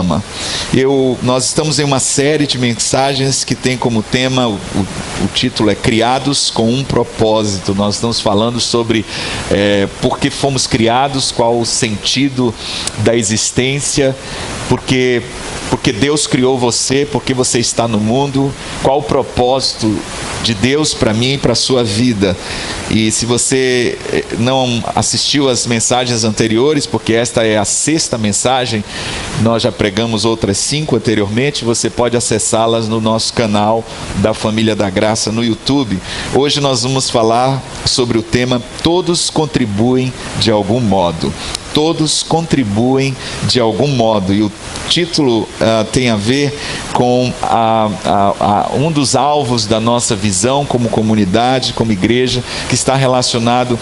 ama. Nós estamos em uma série de mensagens que tem como tema, o título é Criados com um Propósito. Nós estamos falando sobre por que fomos criados, qual o sentido da existência, porque Deus criou você, porque você está no mundo, qual o propósito de Deus para mim e para a sua vida. E se você não assistiu às mensagens anteriores, porque esta é a 6ª mensagem, nós já pregamos outras 5 anteriormente, você pode acessá-las no nosso canal da Família da Graça no YouTube. Hoje nós vamos falar sobre o tema Todos contribuem de algum modo. Todos contribuem de algum modo. E o título tem a ver com um dos alvos da nossa visão como comunidade, como igreja, que está relacionado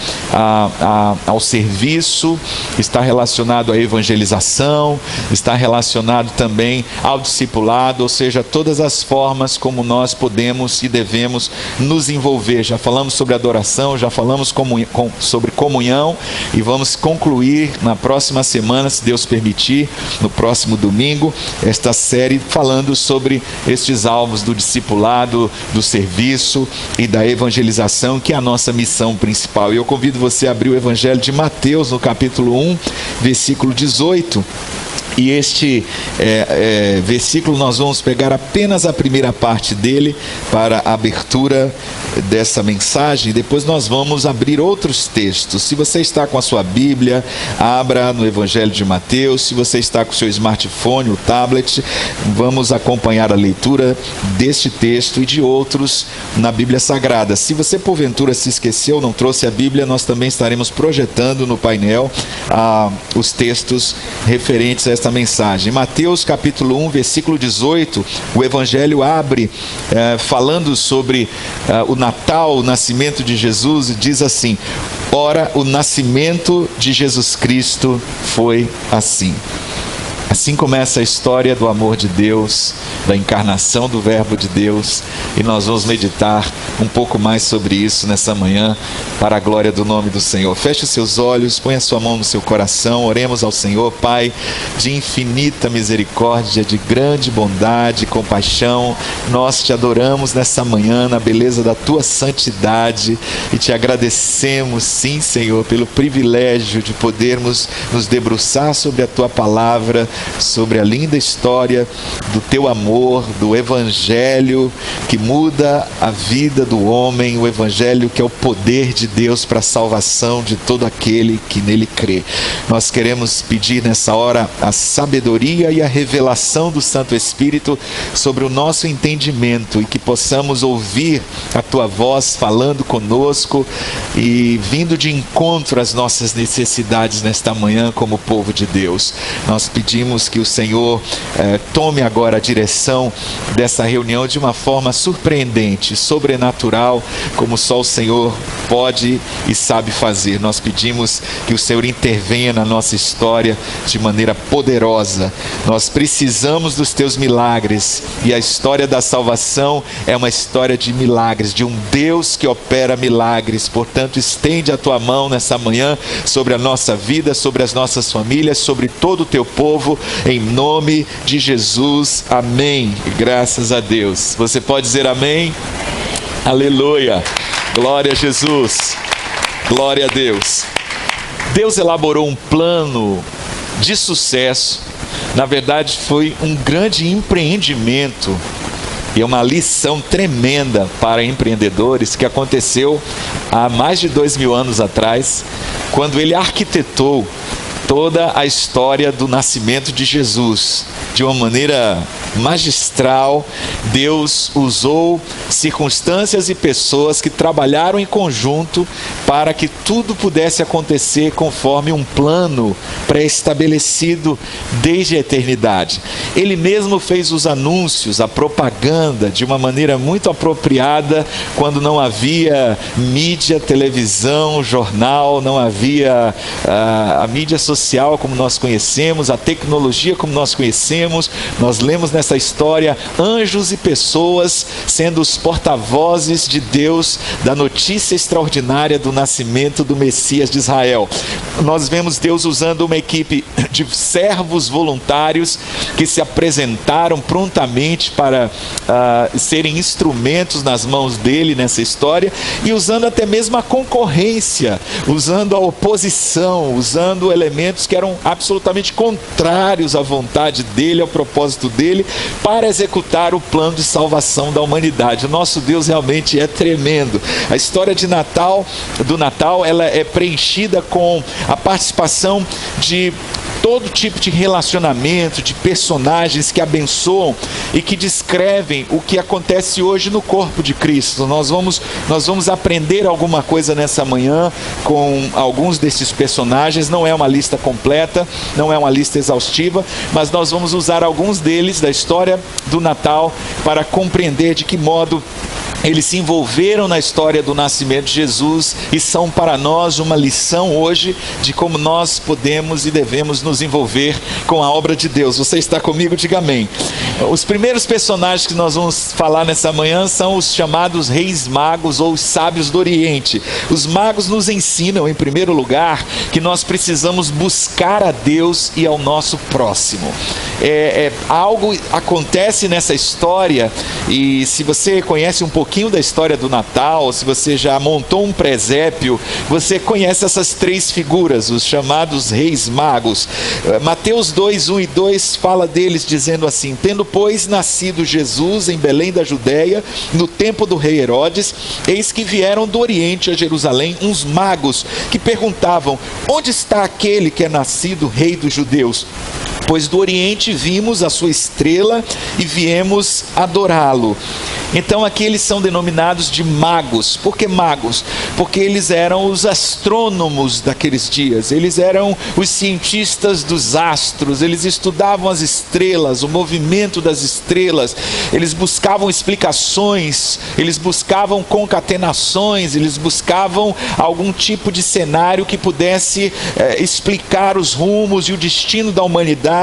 ao serviço, está relacionado à evangelização, está relacionado também ao discipulado, ou seja, todas as formas como nós podemos e devemos nos envolver. Já falamos sobre adoração, já falamos sobre comunhão e vamos concluir na próxima semana, se Deus permitir, no próximo domingo, esta série falando sobre estes alvos do discipulado, do serviço e da evangelização, que é a nossa missão principal. E eu convido você a abrir o Evangelho de Mateus, no capítulo 1, versículo 18. E este versículo nós vamos pegar apenas a primeira parte dele para a abertura dessa mensagem. Depois nós vamos abrir outros textos. Se você está com a sua Bíblia, abra no Evangelho de Mateus. Se você está com o seu smartphone, o tablet, vamos acompanhar a leitura deste texto e de outros na Bíblia Sagrada. Se você porventura se esqueceu, não trouxe a Bíblia, nós também estaremos projetando no painel os textos referentes a esta mensagem. Mateus capítulo 1, versículo 18, o Evangelho abre falando sobre o Natal, o nascimento de Jesus, e diz assim: ora, o nascimento de Jesus Cristo foi assim. Assim começa a história do amor de Deus, da encarnação do Verbo de Deus, e nós vamos meditar um pouco mais sobre isso nessa manhã, para a glória do nome do Senhor. Feche os seus olhos, ponha a sua mão no seu coração, oremos ao Senhor. Pai de infinita misericórdia, de grande bondade e compaixão, nós te adoramos nessa manhã, na beleza da tua santidade, e te agradecemos, sim, Senhor, pelo privilégio de podermos nos debruçar sobre a tua palavra, sobre a linda história do teu amor, do Evangelho que muda a vida do homem, o Evangelho que é o poder de Deus para a salvação de todo aquele que nele crê. Nós queremos pedir nessa hora a sabedoria e a revelação do Santo Espírito sobre o nosso entendimento, e que possamos ouvir a tua voz falando conosco e vindo de encontro às nossas necessidades nesta manhã como povo de Deus. Nós pedimos que o Senhor tome agora a direção dessa reunião de uma forma surpreendente, sobrenatural, como só o Senhor pode e sabe fazer. Nós pedimos que o Senhor intervenha na nossa história de maneira poderosa. Nós precisamos dos teus milagres, e a história da salvação é uma história de milagres, de um Deus que opera milagres. Portanto, estende a tua mão nessa manhã sobre a nossa vida, sobre as nossas famílias, sobre todo o teu povo, em nome de Jesus, amém. E graças a Deus. Você pode dizer amém? Aleluia, glória a Jesus, glória a Deus. Deus elaborou um plano de sucesso. Na verdade, foi um grande empreendimento e uma lição tremenda para empreendedores, que aconteceu há mais de 2000 anos atrás, quando ele arquitetou toda a história do nascimento de Jesus. De uma maneira magistral, Deus usou circunstâncias e pessoas que trabalharam em conjunto para que tudo pudesse acontecer conforme um plano pré-estabelecido desde a eternidade. Ele mesmo fez os anúncios, a propaganda, de uma maneira muito apropriada, quando não havia mídia, televisão, jornal, não havia a mídia social como nós conhecemos, a tecnologia como nós conhecemos. Nós lemos nessa história anjos e pessoas sendo os porta-vozes de Deus da notícia extraordinária do nascimento do Messias de Israel. Nós vemos Deus usando uma equipe de servos voluntários que se apresentaram prontamente para serem instrumentos nas mãos dele nessa história, e usando até mesmo a concorrência, usando a oposição, usando elementos que eram absolutamente contrários à vontade dele, ao propósito dele, para executar o plano de salvação da humanidade. O nosso Deus realmente é tremendo. A história do Natal, ela é preenchida com a participação de todo tipo de relacionamento, de personagens que abençoam e que descrevem o que acontece hoje no corpo de Cristo. Nós vamos aprender alguma coisa nessa manhã com alguns desses personagens. Não é uma lista completa, não é uma lista exaustiva, mas nós vamos usar alguns deles da história do Natal para compreender de que modo eles se envolveram na história do nascimento de Jesus e são para nós uma lição hoje de como nós podemos e devemos nos envolver com a obra de Deus. Você está comigo? Diga amém. Os primeiros personagens que nós vamos falar nessa manhã são os chamados reis magos ou os sábios do Oriente. Os magos nos ensinam, em primeiro lugar, que nós precisamos buscar a Deus e ao nosso próximo. Algo acontece nessa história, e se você conhece um pouquinho da história do Natal, se você já montou um presépio, você conhece essas três figuras, os chamados reis magos. Mateus 2, 1 e 2 fala deles dizendo assim: tendo, pois, nascido Jesus em Belém da Judéia, no tempo do rei Herodes, eis que vieram do Oriente a Jerusalém uns magos, que perguntavam: onde está aquele que é nascido rei dos judeus? Pois do Oriente vimos a sua estrela e viemos adorá-lo. Então aqui eles são denominados de magos. Por que magos? Porque eles eram os astrônomos daqueles dias, eles eram os cientistas dos astros, eles estudavam as estrelas, o movimento das estrelas, eles buscavam explicações, eles buscavam concatenações, eles buscavam algum tipo de cenário que pudesse explicar os rumos e o destino da humanidade.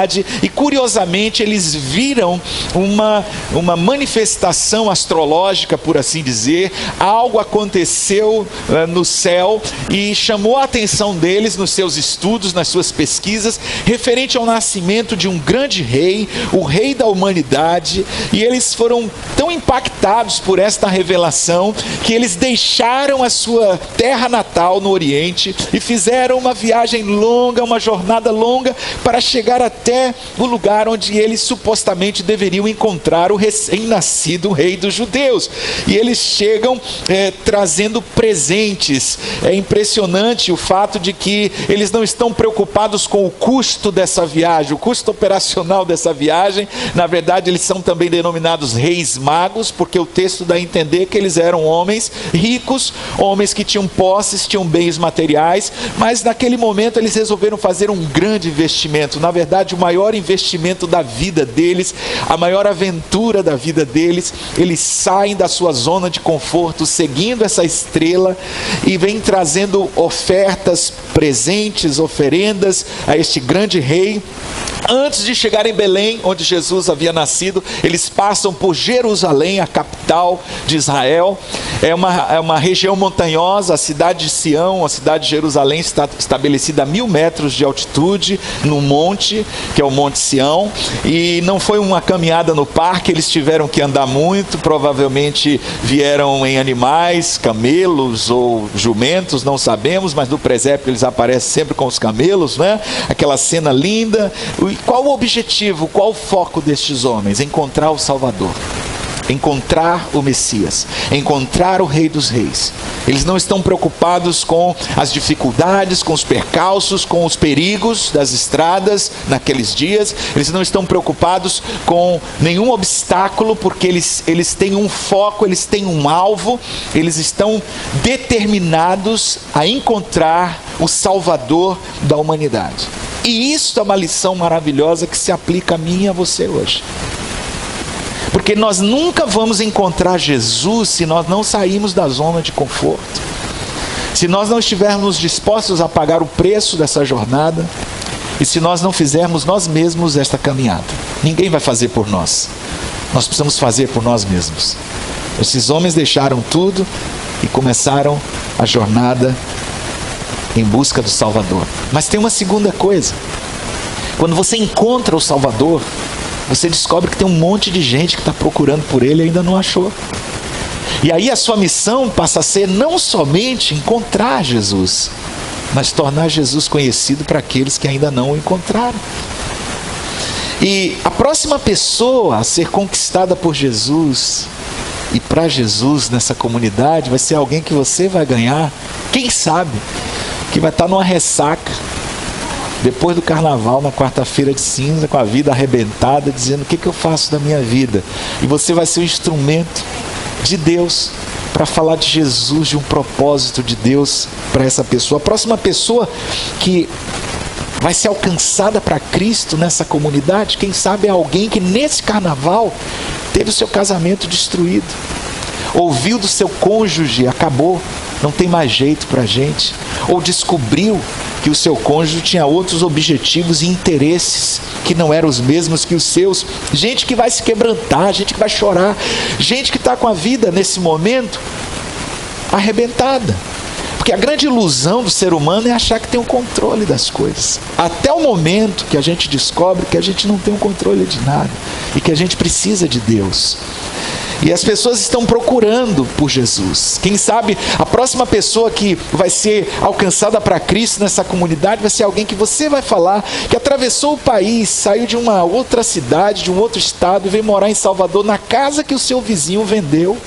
E curiosamente eles viram uma manifestação astrológica, por assim dizer. Algo aconteceu no céu e chamou a atenção deles nos seus estudos, nas suas pesquisas, referente ao nascimento de um grande rei, o rei da humanidade. E eles foram tão impactados por esta revelação que eles deixaram a sua terra natal no Oriente e fizeram uma viagem longa, uma jornada longa, para chegar até o lugar onde eles supostamente deveriam encontrar o recém-nascido rei dos judeus. E eles chegam trazendo presentes. É impressionante o fato de que eles não estão preocupados com o custo dessa viagem, o custo operacional dessa viagem. Na verdade, eles são também denominados reis magos, porque o texto dá a entender que eles eram homens ricos, homens que tinham posses, tinham bens materiais, mas naquele momento eles resolveram fazer um grande investimento. Na verdade, o maior investimento da vida deles, a maior aventura da vida deles. Eles saem da sua zona de conforto, seguindo essa estrela, e vêm trazendo ofertas, presentes, oferendas a este grande rei. Antes de chegar em Belém, onde Jesus havia nascido, eles passam por Jerusalém, a capital de Israel. É uma região montanhosa. A cidade de Sião, a cidade de Jerusalém, está estabelecida a 1000 metros de altitude, num monte, que é o Monte Sião. E não foi uma caminhada no parque, eles tiveram que andar muito, provavelmente vieram em animais, camelos ou jumentos, não sabemos, mas no presépio eles aparecem sempre com os camelos, né? Aquela cena linda. Qual o objetivo, qual o foco destes homens? Encontrar o Salvador, encontrar o Messias, encontrar o Rei dos Reis. Eles não estão preocupados com as dificuldades, com os percalços, com os perigos das estradas naqueles dias. Eles não estão preocupados com nenhum obstáculo, porque eles têm um foco, eles têm um alvo. Eles estão determinados a encontrar o Salvador da humanidade. E isso é uma lição maravilhosa que se aplica a mim e a você hoje. Porque nós nunca vamos encontrar Jesus se nós não sairmos da zona de conforto. Se nós não estivermos dispostos a pagar o preço dessa jornada, e se nós não fizermos nós mesmos esta caminhada. Ninguém vai fazer por nós. Nós precisamos fazer por nós mesmos. Esses homens deixaram tudo e começaram a jornada em busca do Salvador. Mas tem uma segunda coisa. Quando você encontra o Salvador, você descobre que tem um monte de gente que está procurando por ele e ainda não achou. E aí a sua missão passa a ser não somente encontrar Jesus, mas tornar Jesus conhecido para aqueles que ainda não o encontraram. E a próxima pessoa a ser conquistada por Jesus e para Jesus nessa comunidade vai ser alguém que você vai ganhar, quem sabe, que vai estar numa ressaca depois do carnaval, na quarta-feira de cinza, com a vida arrebentada, dizendo: o que eu faço da minha vida? E você vai ser um instrumento de Deus para falar de Jesus, de um propósito de Deus para essa pessoa. A próxima pessoa que vai ser alcançada para Cristo nessa comunidade, quem sabe é alguém que nesse carnaval teve o seu casamento destruído, ouviu do seu cônjuge: acabou, não tem mais jeito para a gente, ou descobriu que o seu cônjuge tinha outros objetivos e interesses que não eram os mesmos que os seus. Gente que vai se quebrantar, gente que vai chorar, gente que está com a vida nesse momento arrebentada. Porque a grande ilusão do ser humano é achar que tem o controle das coisas. Até o momento que a gente descobre que a gente não tem o controle de nada e que a gente precisa de Deus. E as pessoas estão procurando por Jesus. Quem sabe a próxima pessoa que vai ser alcançada para Cristo nessa comunidade vai ser alguém que você vai falar que atravessou o país, saiu de uma outra cidade, de um outro estado e veio morar em Salvador, na casa que o seu vizinho vendeu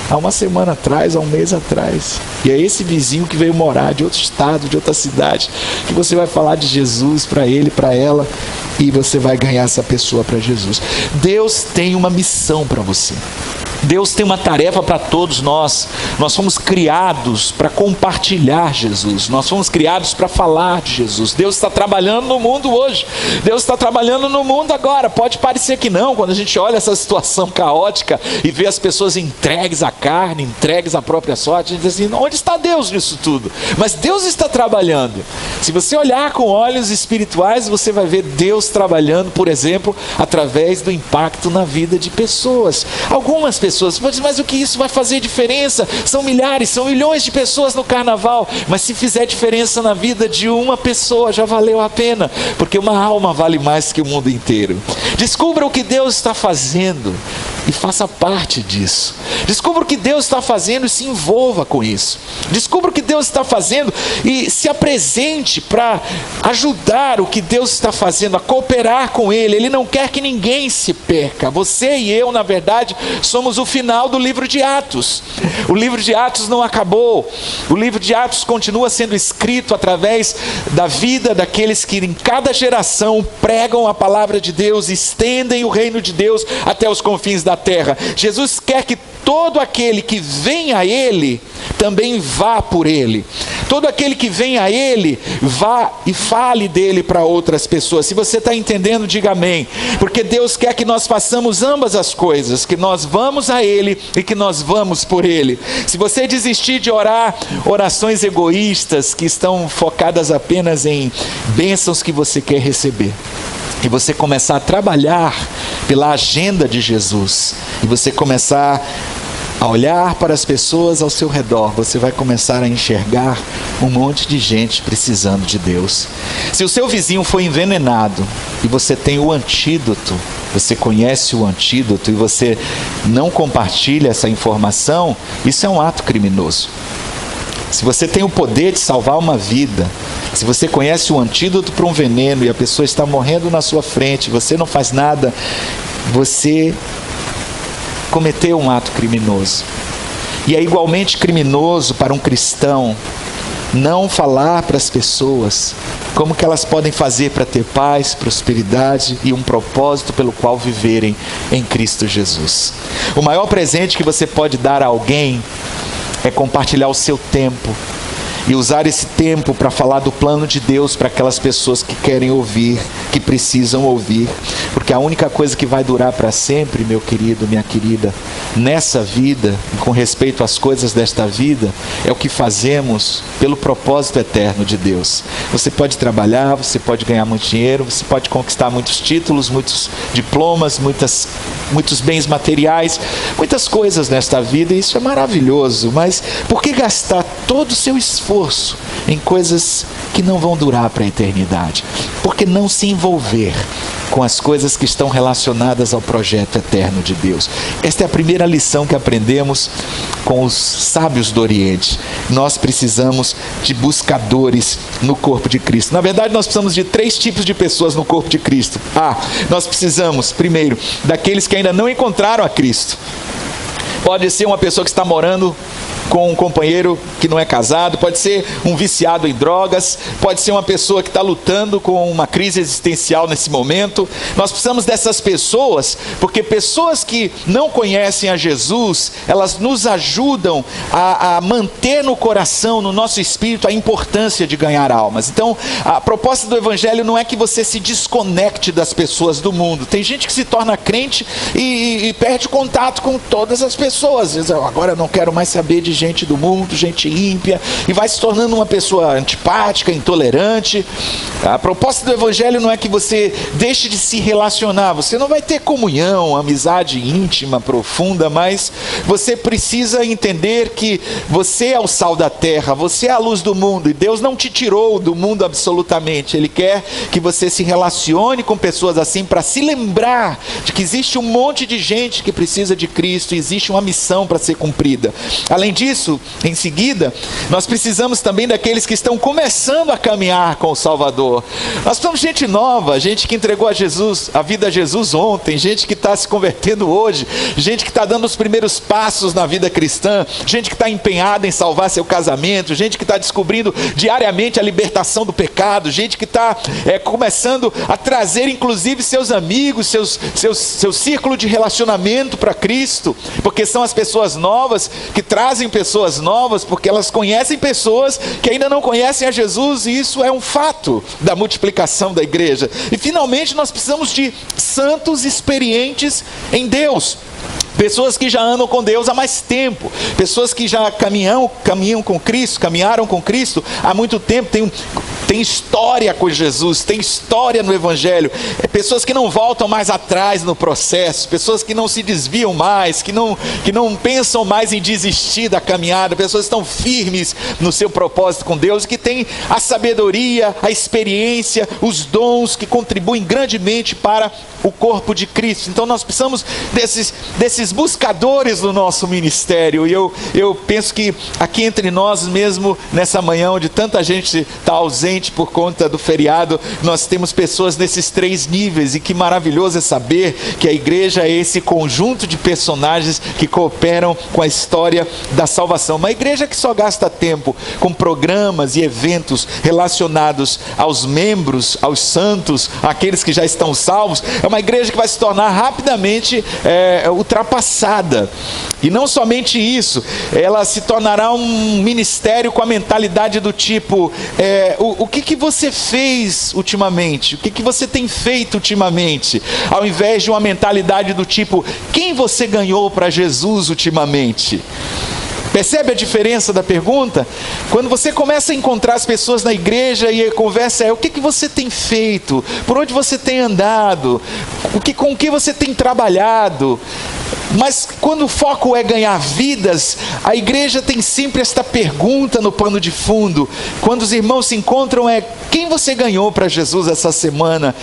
há uma semana atrás, há um mês atrás. E é esse vizinho que veio morar de outro estado, de outra cidade, que você vai falar de Jesus para ele, para ela, e você vai ganhar essa pessoa para Jesus. Deus tem uma missão para você. Deus tem uma tarefa para todos nós. Nós fomos criados para compartilhar Jesus. Nós fomos criados para falar de Jesus. Deus está trabalhando no mundo hoje. Deus está trabalhando no mundo agora. Pode parecer que não, quando a gente olha essa situação caótica e vê as pessoas entregues à carne, entregues à própria sorte, a gente diz assim: onde está Deus nisso tudo? Mas Deus está trabalhando. Se você olhar com olhos espirituais, você vai ver Deus trabalhando, por exemplo, através do impacto na vida de pessoas. Algumas pessoas, mas o que isso vai fazer diferença? São milhares, são milhões de pessoas no carnaval, mas se fizer diferença na vida de uma pessoa, já valeu a pena, porque uma alma vale mais que o mundo inteiro. Descubra o que Deus está fazendo e faça parte disso. Descubra o que Deus está fazendo e se envolva com isso. Descubra o que Deus está fazendo e se apresente para ajudar o que Deus está fazendo, a cooperar com Ele. Ele não quer que ninguém se perca. Você e eu, na verdade, somos o final do livro de Atos. O livro de Atos não acabou. O livro de Atos continua sendo escrito através da vida daqueles que em cada geração pregam a palavra de Deus, estendem o reino de Deus até os confins da terra. Jesus quer que todo aquele que vem a Ele também vá por Ele. Todo aquele que vem a Ele, vá e fale dele para outras pessoas. Se você está entendendo, diga amém. Porque Deus quer que nós façamos ambas as coisas, que nós vamos a Ele e que nós vamos por Ele. Se você desistir de orar orações egoístas que estão focadas apenas em bênçãos que você quer receber, e você começar a trabalhar pela agenda de Jesus, e você começar a olhar para as pessoas ao seu redor, você vai começar a enxergar um monte de gente precisando de Deus. Se o seu vizinho foi envenenado e você tem o antídoto, você conhece o antídoto e você não compartilha essa informação, isso é um ato criminoso. Se você tem o poder de salvar uma vida, se você conhece o antídoto para um veneno e a pessoa está morrendo na sua frente, você não faz nada, você cometeu um ato criminoso. E é igualmente criminoso para um cristão não falar para as pessoas como que elas podem fazer para ter paz, prosperidade e um propósito pelo qual viverem em Cristo Jesus. O maior presente que você pode dar a alguém é compartilhar o seu tempo e usar esse tempo para falar do plano de Deus para aquelas pessoas que querem ouvir, que precisam ouvir, porque a única coisa que vai durar para sempre, meu querido, minha querida, nessa vida, com respeito às coisas desta vida, é o que fazemos pelo propósito eterno de Deus. Você pode trabalhar, você pode ganhar muito dinheiro, você pode conquistar muitos títulos, muitos diplomas, muitos bens materiais, muitas coisas nesta vida, e isso é maravilhoso, mas por que gastar todo o seu esforço em coisas que não vão durar para a eternidade? Por que não se envolver com as coisas que estão relacionadas ao projeto eterno de Deus? Esta é a primeira lição que aprendemos com os sábios do Oriente. Nós precisamos de buscadores no corpo de Cristo. Na verdade, nós precisamos de 3 tipos de pessoas no corpo de Cristo. Nós precisamos, primeiro, daqueles que ainda não encontraram a Cristo. Pode ser uma pessoa que está morando com um companheiro que não é casado, pode ser um viciado em drogas, pode ser uma pessoa que está lutando com uma crise existencial nesse momento. Nós precisamos dessas pessoas, porque pessoas que não conhecem a Jesus, elas nos ajudam a manter no coração, no nosso espírito, a importância de ganhar almas. Então, a proposta do Evangelho não é que você se desconecte das pessoas do mundo. Tem gente que se torna crente e perde contato com todas as pessoas. Diz, agora eu não quero mais saber de gente do mundo, gente ímpia, e vai se tornando uma pessoa antipática, intolerante. A proposta do Evangelho não é que você deixe de se relacionar, você não vai ter comunhão, amizade íntima, profunda, mas você precisa entender que você é o sal da terra, você é a luz do mundo, e Deus não te tirou do mundo absolutamente. Ele quer que você se relacione com pessoas assim, para se lembrar de que existe um monte de gente que precisa de Cristo, e existe uma missão para ser cumprida. Além disso, em seguida, nós precisamos também daqueles que estão começando a caminhar com o Salvador. Nós precisamos de gente nova, gente que entregou a vida a Jesus ontem, gente que está se convertendo hoje, gente que está dando os primeiros passos na vida cristã, gente que está empenhada em salvar seu casamento, gente que está descobrindo diariamente a libertação do pecado, gente que está começando a trazer inclusive seus amigos, seu círculo de relacionamento para Cristo, porque são as pessoas novas que trazem pessoas novas, porque elas conhecem pessoas que ainda não conhecem a Jesus, e isso é um fato da multiplicação da igreja. E finalmente nós precisamos de santos experientes em Deus. Pessoas que já andam com Deus há mais tempo, pessoas que já caminham com Cristo, caminharam com Cristo há muito tempo, tem história com Jesus, tem história no Evangelho, pessoas que não voltam mais atrás no processo, pessoas que não se desviam mais, que não pensam mais em desistir da caminhada, pessoas que estão firmes no seu propósito com Deus, que têm a sabedoria, a experiência, os dons que contribuem grandemente para o corpo de Cristo. Então nós precisamos desses buscadores do nosso ministério, e eu penso que aqui entre nós mesmo, nessa manhã onde tanta gente está ausente por conta do feriado, nós temos pessoas nesses 3 níveis, e que maravilhoso é saber que a igreja é esse conjunto de personagens que cooperam com a história da salvação. Uma igreja que só gasta tempo com programas e eventos relacionados aos membros, aos santos, àqueles que já estão salvos, é uma igreja que vai se tornar rapidamente ultrapassada. E não somente isso, ela se tornará um ministério com a mentalidade do tipo, o que você fez ultimamente? O que você tem feito ultimamente? Ao invés de uma mentalidade do tipo, quem você ganhou para Jesus ultimamente? Percebe a diferença da pergunta? Quando você começa a encontrar as pessoas na igreja e a conversa é: o que você tem feito? Por onde você tem andado? Com o que você tem trabalhado? Mas quando o foco é ganhar vidas, a igreja tem sempre esta pergunta no pano de fundo. Quando os irmãos se encontram quem você ganhou para Jesus essa semana?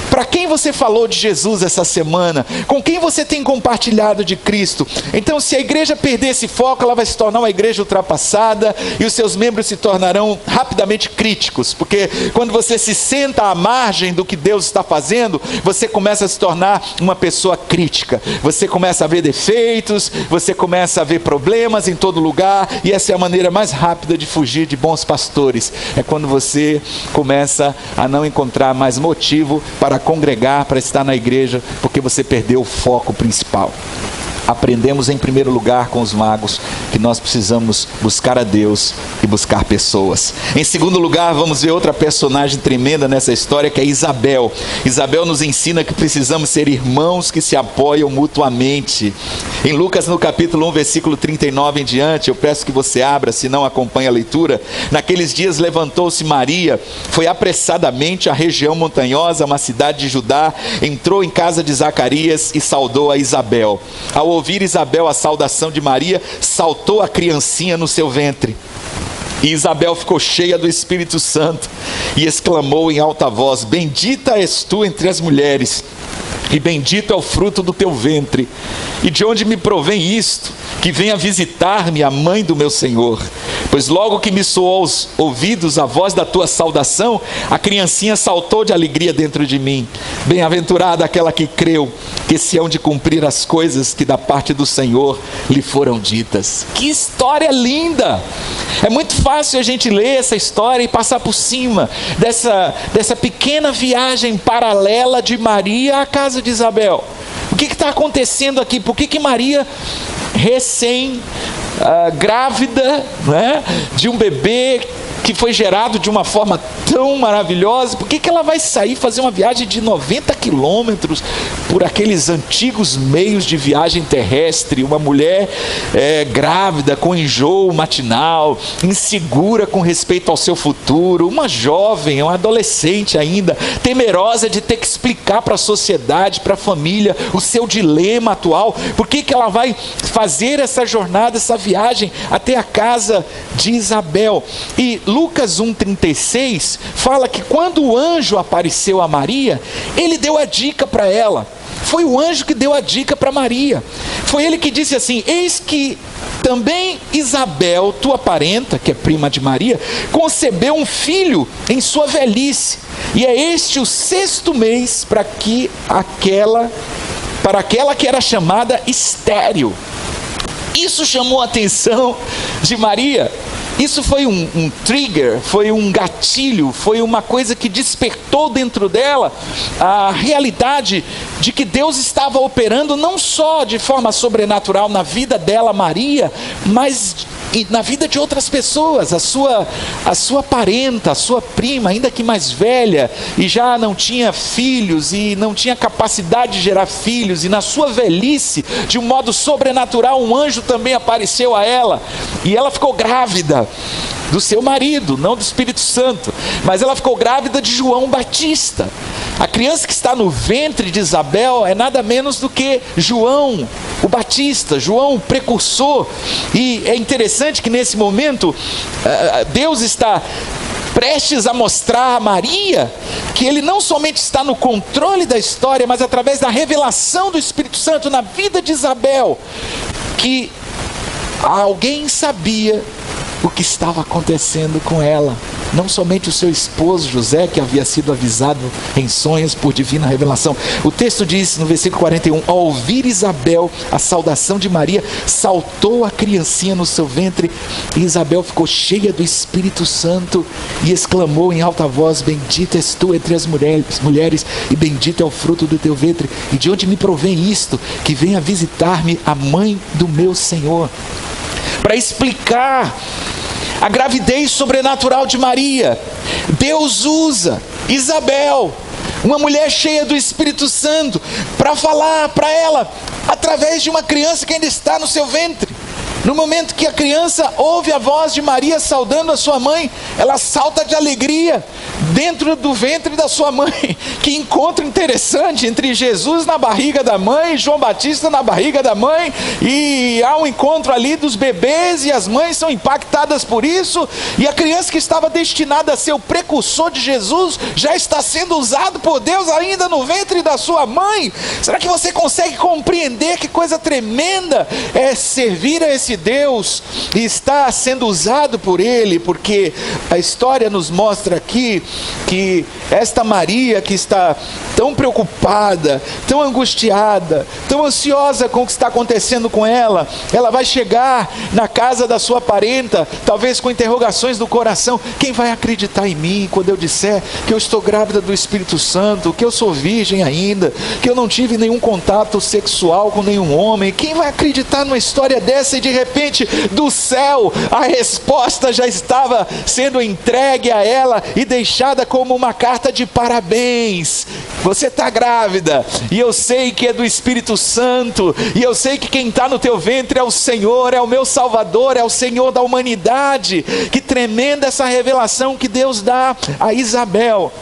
Para quem você falou de Jesus essa semana? Com quem você tem compartilhado de Cristo? Então, se a igreja perder esse foco, ela vai se tornar uma igreja ultrapassada, e os seus membros se tornarão rapidamente críticos, porque quando você se senta à margem do que Deus está fazendo, você começa a se tornar uma pessoa crítica, você começa a ver defeitos, você começa a ver problemas em todo lugar, e essa é a maneira mais rápida de fugir de bons pastores, é quando você começa a não encontrar mais motivo para congregar, para estar na igreja, porque você perdeu o foco principal. aprendemos em primeiro lugar com os magos que nós precisamos buscar a Deus e buscar pessoas. Em segundo lugar, vamos ver outra personagem tremenda nessa história, que é Isabel. Isabel nos ensina que precisamos ser irmãos que se apoiam mutuamente. Em Lucas, no capítulo 1, versículo 39 em diante, eu peço que você abra, se não acompanha a leitura. Naqueles dias levantou-se Maria, foi apressadamente à região montanhosa, uma cidade de Judá, entrou em casa de Zacarias e saudou a Isabel. Ao ouvir Isabel a saudação de Maria, saltou a criancinha no seu ventre. E Isabel ficou cheia do Espírito Santo e exclamou em alta voz: bendita és tu entre as mulheres, e bendito é o fruto do teu ventre. E de onde me provém isto, que venha visitar-me a mãe do meu Senhor? Pois logo que me soou aos ouvidos a voz da tua saudação, a criancinha saltou de alegria dentro de mim. Bem-aventurada aquela que creu, que se hão de cumprir as coisas que da parte do Senhor lhe foram ditas. Que história linda! É muito fácil a gente ler essa história e passar por cima dessa pequena viagem paralela de Maria à casa de Isabel. O que está acontecendo aqui? Por que Maria, grávida, né, de um bebê que foi gerado de uma forma tão maravilhosa, por que ela vai sair fazer uma viagem de 90 quilômetros por aqueles antigos meios de viagem terrestre? Uma mulher grávida, com enjoo matinal, insegura com respeito ao seu futuro, uma jovem, uma adolescente ainda, temerosa de ter que explicar para a sociedade, para a família, o seu dilema atual. Por que ela vai fazer essa jornada, essa viagem até a casa de Isabel? E Lucas 1,36 fala que quando o anjo apareceu a Maria, ele deu a dica para ela. Foi o anjo que deu a dica para Maria. Foi ele que disse assim: eis que também Isabel, tua parenta, que é prima de Maria, concebeu um filho em sua velhice, e é este o 6º mês para aquela que era chamada estéril. Isso chamou a atenção de Maria. Isso foi um trigger, foi um gatilho, foi uma coisa que despertou dentro dela a realidade de que Deus estava operando não só de forma sobrenatural na vida dela, Maria, mas na vida de outras pessoas. A sua parenta, a sua prima, ainda que mais velha, e já não tinha filhos e não tinha capacidade de gerar filhos, e na sua velhice, de um modo sobrenatural, um anjo também apareceu a ela, e ela ficou grávida do seu marido, não do Espírito Santo, mas ela ficou grávida de João Batista. A criança que está no ventre de Isabel é nada menos do que João o Batista, João o precursor. E é interessante que nesse momento Deus está prestes a mostrar a Maria que ele não somente está no controle da história, mas através da revelação do Espírito Santo na vida de Isabel, que alguém sabia o que estava acontecendo com ela. Não somente o seu esposo José, que havia sido avisado em sonhos por divina revelação. O texto diz no versículo 41, ao ouvir Isabel a saudação de Maria, saltou a criancinha no seu ventre, e Isabel ficou cheia do Espírito Santo e exclamou em alta voz: bendita és tu entre as mulheres, e bendito é o fruto do teu ventre. E de onde me provém isto, que venha visitar-me a mãe do meu Senhor? Para explicar a gravidez sobrenatural de Maria, Deus usa Isabel, uma mulher cheia do Espírito Santo, para falar para ela através de uma criança que ainda está no seu ventre. No momento que a criança ouve a voz de Maria saudando a sua mãe, ela salta de alegria dentro do ventre da sua mãe. Que encontro interessante entre Jesus na barriga da mãe, João Batista na barriga da mãe, e há um encontro ali dos bebês, e as mães são impactadas por isso, e a criança que estava destinada a ser o precursor de Jesus já está sendo usado por Deus ainda no ventre da sua mãe. Será que você consegue compreender que coisa tremenda é servir a esse Deus e está sendo usado por Ele, porque a história nos mostra aqui que esta Maria, que está tão preocupada, tão angustiada, tão ansiosa com o que está acontecendo com ela vai chegar na casa da sua parenta, talvez com interrogações do coração: quem vai acreditar em mim quando eu disser que eu estou grávida do Espírito Santo, que eu sou virgem ainda, que eu não tive nenhum contato sexual com nenhum homem? Quem vai acreditar numa história dessa? E de repente, do céu, a resposta já estava sendo entregue a ela e deixada como uma carta de parabéns: você está grávida, e eu sei que é do Espírito Santo, e eu sei que quem está no teu ventre é o Senhor, é o meu Salvador, é o Senhor da humanidade. Que tremenda essa revelação que Deus dá a Isabel,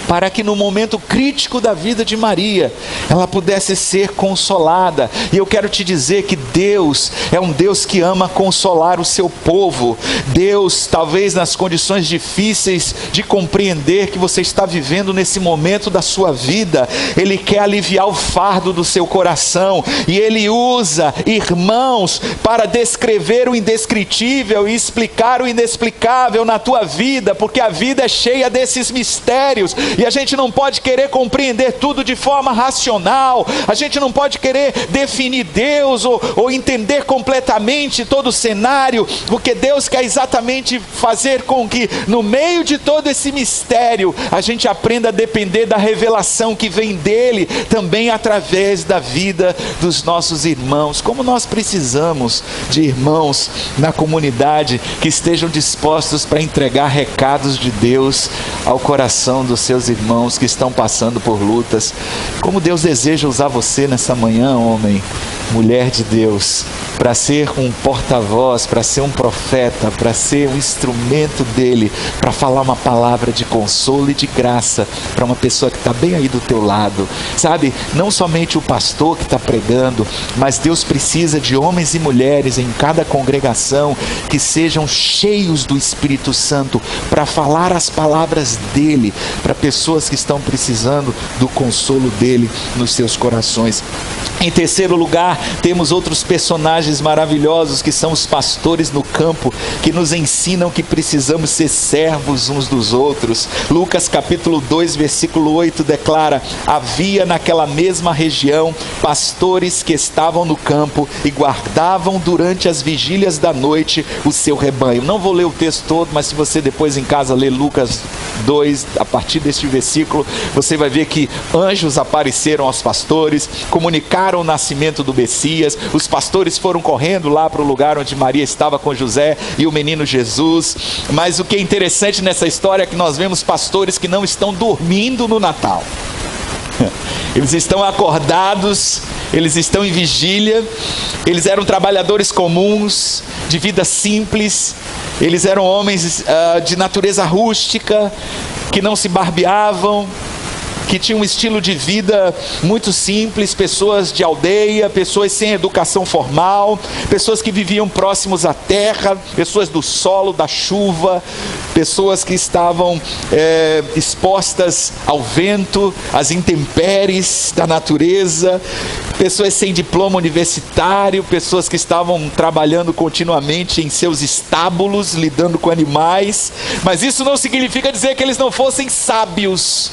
para que no momento crítico da vida de Maria, ela pudesse ser consolada. E eu quero te dizer que Deus é um Deus que ama consolar o seu povo. Deus, talvez nas condições difíceis de compreender que você está vivendo nesse momento da sua vida, Ele quer aliviar o fardo do seu coração, e Ele usa irmãos para descrever o indescritível e explicar o inexplicável na tua vida, porque a vida é cheia desses mistérios. E a gente não pode querer compreender tudo de forma racional, a gente não pode querer definir Deus ou entender completamente todo o cenário, porque Deus quer exatamente fazer com que no meio de todo esse mistério a gente aprenda a depender da revelação que vem dele, também através da vida dos nossos irmãos. Como nós precisamos de irmãos na comunidade que estejam dispostos para entregar recados de Deus ao coração dos seus irmãos que estão passando por lutas. Como Deus deseja usar você nessa manhã, homem, mulher de Deus, para ser um porta-voz, para ser um profeta, para ser um instrumento dele, para falar uma palavra de consolo e de graça para uma pessoa que está bem aí do teu lado. Sabe, não somente o pastor que está pregando, mas Deus precisa de homens e mulheres em cada congregação que sejam cheios do Espírito Santo para falar as palavras dele para pessoas que estão precisando do consolo dele nos seus corações. Em terceiro lugar, temos outros personagens maravilhosos que são os pastores no campo, que nos ensinam que precisamos ser servos uns dos outros. Lucas capítulo 2, versículo 8 declara: havia naquela mesma região pastores que estavam no campo e guardavam durante as vigílias da noite o seu rebanho. Não vou ler o texto todo, mas se você depois em casa ler Lucas 2, a partir deste versículo, você vai ver que anjos apareceram aos pastores, comunicaram o nascimento do Messias. Os pastores foram correndo lá para o lugar onde Maria estava com José e o menino Jesus. Mas o que é interessante nessa história é que nós vemos pastores que não estão dormindo no Natal. Eles estão acordados, eles estão em vigília. Eles eram trabalhadores comuns, de vida simples. Eles eram homens de natureza rústica, que não se barbeavam, que tinham um estilo de vida muito simples, pessoas de aldeia, pessoas sem educação formal, pessoas que viviam próximos à terra, pessoas do solo, da chuva, pessoas que estavam expostas ao vento, às intempéries da natureza, pessoas sem diploma universitário, pessoas que estavam trabalhando continuamente em seus estábulos, lidando com animais. Mas isso não significa dizer que eles não fossem sábios.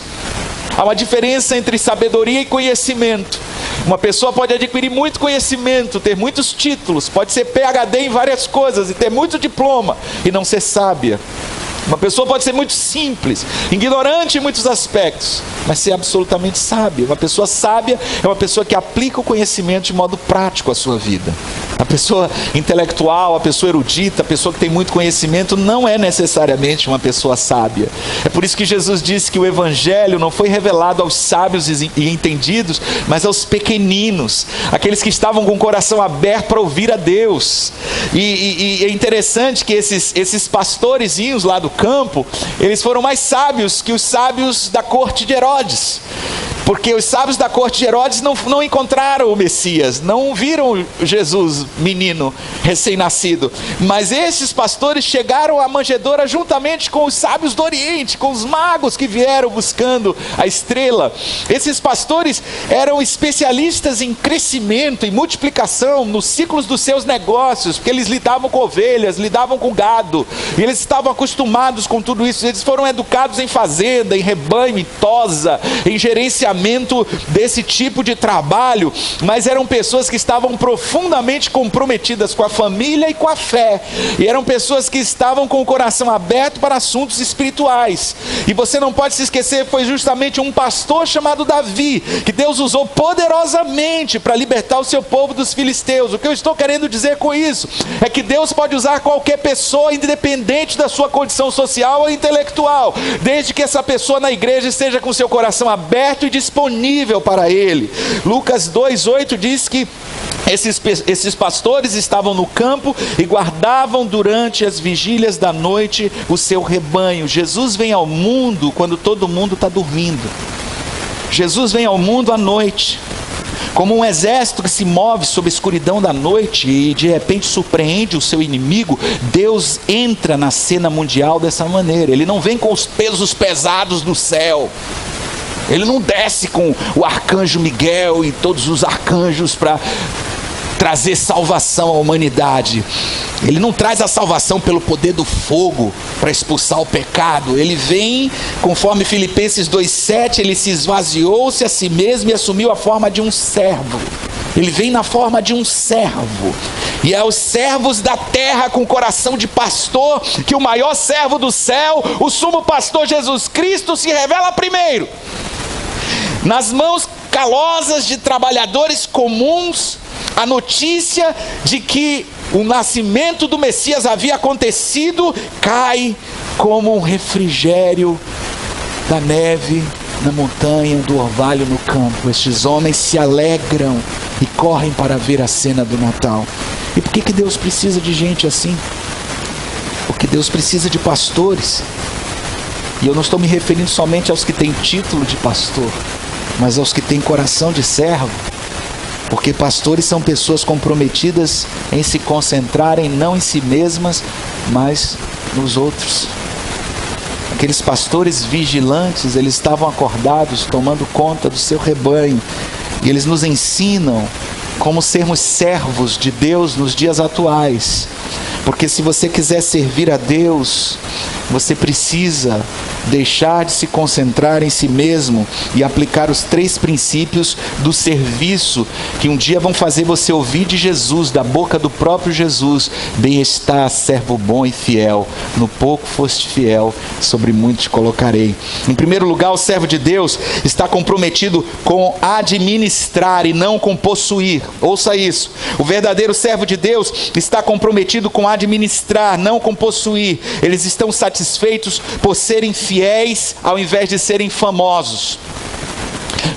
Há uma diferença entre sabedoria e conhecimento. Uma pessoa pode adquirir muito conhecimento, ter muitos títulos, pode ser PhD em várias coisas e ter muito diploma e não ser sábia. Uma pessoa pode ser muito simples, ignorante em muitos aspectos, mas ser absolutamente sábia. Uma pessoa sábia é uma pessoa que aplica o conhecimento de modo prático à sua vida. A pessoa intelectual, a pessoa erudita, a pessoa que tem muito conhecimento não é necessariamente uma pessoa sábia. É por isso que Jesus disse que o Evangelho não foi revelado aos sábios e entendidos, mas aos pequeninos, aqueles que estavam com o coração aberto para ouvir a Deus. E é interessante que esses pastorezinhos lá do campo, eles foram mais sábios que os sábios da corte de Herodes. Porque os sábios da corte de Herodes não encontraram o Messias, não viram Jesus, menino, recém-nascido. Mas esses pastores chegaram à manjedoura juntamente com os sábios do Oriente, com os magos que vieram buscando a estrela. Esses pastores eram especialistas em crescimento, em multiplicação, nos ciclos dos seus negócios, porque eles lidavam com ovelhas, lidavam com gado, e eles estavam acostumados com tudo isso. Eles foram educados em fazenda, em rebanho, em tosa, em gerenciamento desse tipo de trabalho, mas eram pessoas que estavam profundamente comprometidas com a família e com a fé, e eram pessoas que estavam com o coração aberto para assuntos espirituais. E você não pode se esquecer, foi justamente um pastor chamado Davi, que Deus usou poderosamente para libertar o seu povo dos filisteus. O que eu estou querendo dizer com isso, é que Deus pode usar qualquer pessoa, independente da sua condição social ou intelectual, desde que essa pessoa na igreja esteja com seu coração aberto e disponível para ele. Lucas 2:8 diz que esses pastores estavam no campo e guardavam durante as vigílias da noite o seu rebanho. Jesus vem ao mundo quando todo mundo está dormindo. Jesus vem ao mundo à noite, como um exército que se move sob a escuridão da noite e de repente surpreende o seu inimigo. Deus entra na cena mundial dessa maneira. Ele não vem com os pesos pesados do céu, ele não desce com o arcanjo Miguel e todos os arcanjos para trazer salvação à humanidade. Ele não traz a salvação pelo poder do fogo para expulsar o pecado. Ele vem, conforme Filipenses 2:7, ele se esvaziou-se a si mesmo e assumiu a forma de um servo. Ele vem na forma de um servo. E é aos servos da terra com coração de pastor que o maior servo do céu, o sumo pastor Jesus Cristo, se revela primeiro. Nas mãos calosas de trabalhadores comuns, a notícia de que o nascimento do Messias havia acontecido cai como um refrigério da neve na montanha, do orvalho no campo. Estes homens se alegram e correm para ver a cena do Natal. E por que Deus precisa de gente assim? Porque Deus precisa de pastores. E eu não estou me referindo somente aos que têm título de pastor, mas aos que têm coração de servo. Porque pastores são pessoas comprometidas em se concentrarem não em si mesmas, mas nos outros. Aqueles pastores vigilantes, eles estavam acordados, tomando conta do seu rebanho. E eles nos ensinam como sermos servos de Deus nos dias atuais. Porque se você quiser servir a Deus, você precisa deixar de se concentrar em si mesmo e aplicar os 3 princípios do serviço, que um dia vão fazer você ouvir de Jesus, da boca do próprio Jesus: bem-estar, servo bom e fiel, no pouco foste fiel, sobre muito te colocarei. Em primeiro lugar, o servo de Deus está comprometido com administrar e não com possuir. Ouça isso: o verdadeiro servo de Deus está comprometido com administrar, não com possuir. Eles estão satisfeitos por serem fiéis ao invés de serem famosos.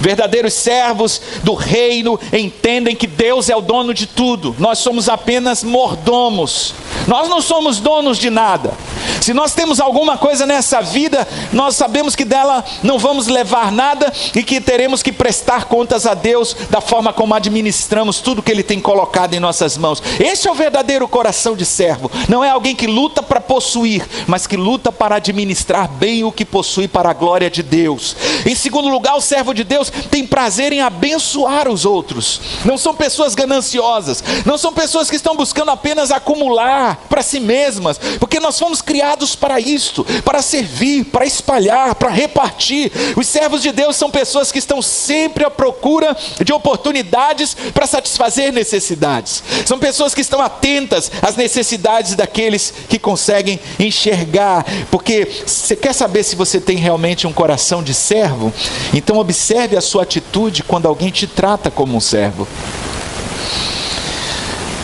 Verdadeiros servos do reino entendem que Deus é o dono de tudo. Nós somos apenas mordomos. Nós não somos donos de nada. Se nós temos alguma coisa nessa vida, nós sabemos que dela não vamos levar nada e que teremos que prestar contas a Deus da forma como administramos tudo que Ele tem colocado em nossas mãos. Esse é o verdadeiro coração de servo. Não é alguém que luta para possuir, mas que luta para administrar bem o que possui para a glória de Deus. Em segundo lugar, o servo de Deus tem prazer em abençoar os outros. Não são pessoas gananciosas, não são pessoas que estão buscando apenas acumular para si mesmas, porque nós fomos criados para isto, para servir, para espalhar, para repartir. Os servos de Deus são pessoas que estão sempre à procura de oportunidades para satisfazer necessidades. São pessoas que estão atentas às necessidades daqueles que conseguem enxergar. Porque você quer saber se você tem realmente um coração de servo? Então observe a sua atitude quando alguém te trata como um servo.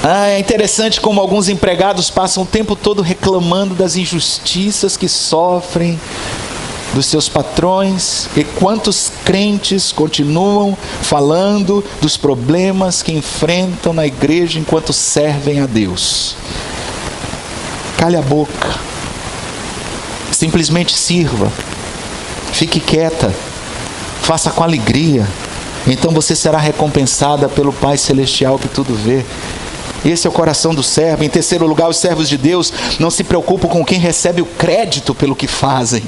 É interessante como alguns empregados passam o tempo todo reclamando das injustiças que sofrem dos seus patrões, e quantos crentes continuam falando dos problemas que enfrentam na igreja enquanto servem a Deus. Cale a boca, simplesmente sirva, fique quieta, faça com alegria. Então você será recompensada pelo Pai Celestial que tudo vê. Esse é o coração do servo. Em terceiro lugar, os servos de Deus não se preocupam com quem recebe o crédito pelo que fazem.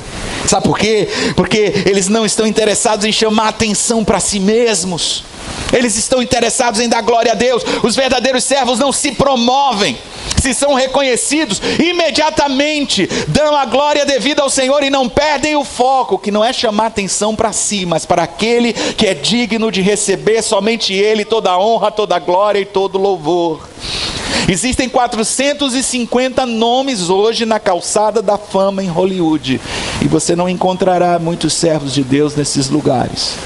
Sabe por quê? Porque eles não estão interessados em chamar atenção para si mesmos. Eles estão interessados em dar glória a Deus. Os verdadeiros servos não se promovem. Se são reconhecidos, imediatamente dão a glória devida ao Senhor e não perdem o foco, que não é chamar atenção para si, mas para aquele que é digno de receber somente Ele toda a honra, toda a glória e todo o louvor. Existem 450 nomes hoje na calçada da fama em Hollywood, e você não encontrará muitos servos de Deus nesses lugares.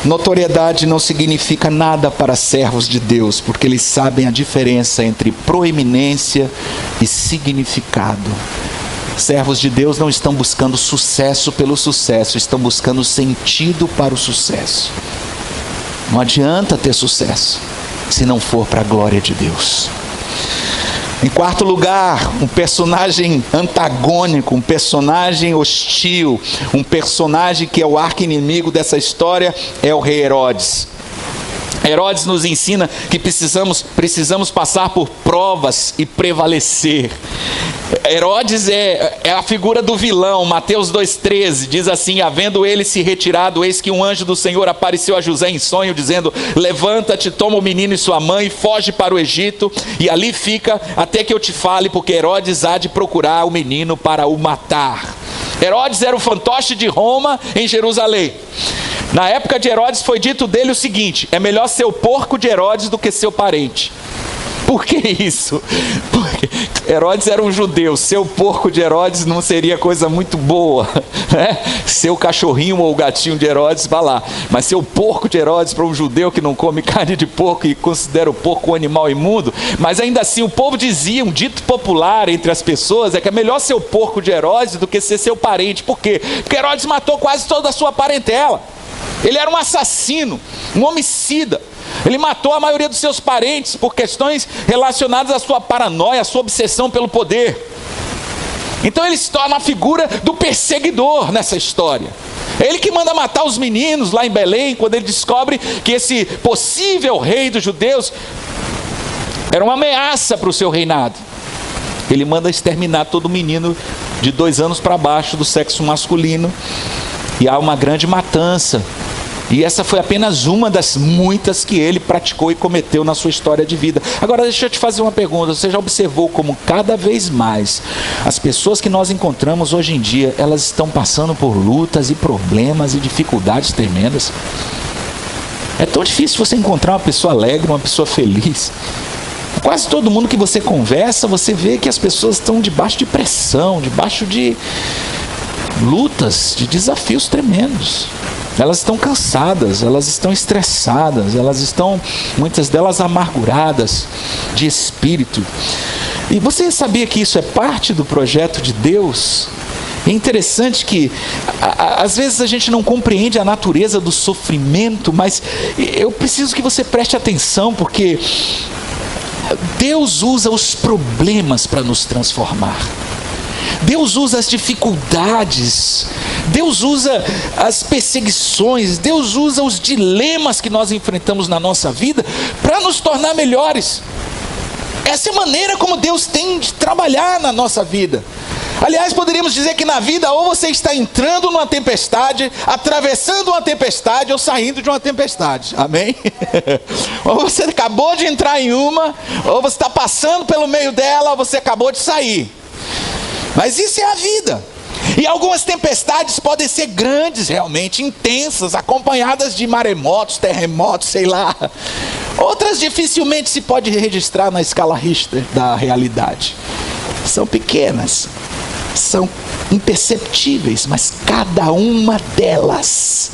Notoriedade não significa nada para servos de Deus, porque eles sabem a diferença entre proeminência e significado. Servos de Deus não estão buscando sucesso pelo sucesso, estão buscando sentido para o sucesso. Não adianta ter sucesso se não for para a glória de Deus. Em quarto lugar, um personagem antagônico, um personagem hostil, um personagem que é o arqui-inimigo dessa história, é o rei Herodes. Herodes nos ensina que precisamos passar por provas e prevalecer. Herodes é a figura do vilão. Mateus 2,13 diz assim: havendo ele se retirado, eis que um anjo do Senhor apareceu a José em sonho, dizendo: levanta-te, toma o menino e sua mãe, foge para o Egito, e ali fica até que eu te fale, porque Herodes há de procurar o menino para o matar. Herodes era o fantoche de Roma em Jerusalém. Na época de Herodes foi dito dele o seguinte: é melhor ser o porco de Herodes do que seu parente. Por que isso? Porque Herodes era um judeu, ser o porco de Herodes não seria coisa muito boa, né? Ser o cachorrinho ou o gatinho de Herodes, vá lá. Mas ser o porco de Herodes para um judeu que não come carne de porco e considera o porco um animal imundo. Mas ainda assim o povo dizia, um dito popular entre as pessoas, é que é melhor ser o porco de Herodes do que ser seu parente. Por quê? Porque Herodes matou quase toda a sua parentela. Ele era um assassino, um homicida. Ele matou a maioria dos seus parentes por questões relacionadas à sua paranoia, à sua obsessão pelo poder. Então ele se torna a figura do perseguidor nessa história. É ele que manda matar os meninos lá em Belém, quando ele descobre que esse possível rei dos judeus era uma ameaça para o seu reinado. Ele manda exterminar todo menino de 2 anos para baixo do sexo masculino. E há uma grande matança. E essa foi apenas uma das muitas que ele praticou e cometeu na sua história de vida. Agora deixa eu te fazer uma pergunta. Você já observou como cada vez mais as pessoas que nós encontramos hoje em dia, elas estão passando por lutas e problemas e dificuldades tremendas? É tão difícil você encontrar uma pessoa alegre, uma pessoa feliz. Quase todo mundo que você conversa, você vê que as pessoas estão debaixo de pressão, debaixo de lutas, de desafios tremendos. Elas estão cansadas, elas estão estressadas, elas estão, muitas delas, amarguradas de espírito. E você sabia que isso é parte do projeto de Deus? É interessante que às vezes a gente não compreende a natureza do sofrimento, mas eu preciso que você preste atenção, porque Deus usa os problemas para nos transformar. Deus usa as dificuldades, Deus usa as perseguições, Deus usa os dilemas que nós enfrentamos na nossa vida para nos tornar melhores. Essa é a maneira como Deus tem de trabalhar na nossa vida. Aliás, poderíamos dizer que na vida, ou você está entrando numa tempestade, atravessando uma tempestade, ou saindo de uma tempestade, amém? Ou você acabou de entrar em uma, ou você está passando pelo meio dela, ou você acabou de sair. Mas isso é a vida. E algumas tempestades podem ser grandes, realmente intensas, acompanhadas de maremotos, terremotos, sei lá. Outras dificilmente se pode registrar na escala Richter da realidade. São pequenas, são imperceptíveis, mas cada uma delas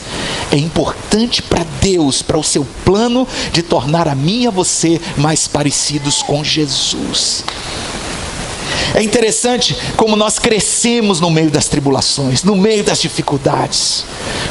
é importante para Deus, para o seu plano de tornar a mim e a você mais parecidos com Jesus. É interessante como nós crescemos no meio das tribulações, no meio das dificuldades,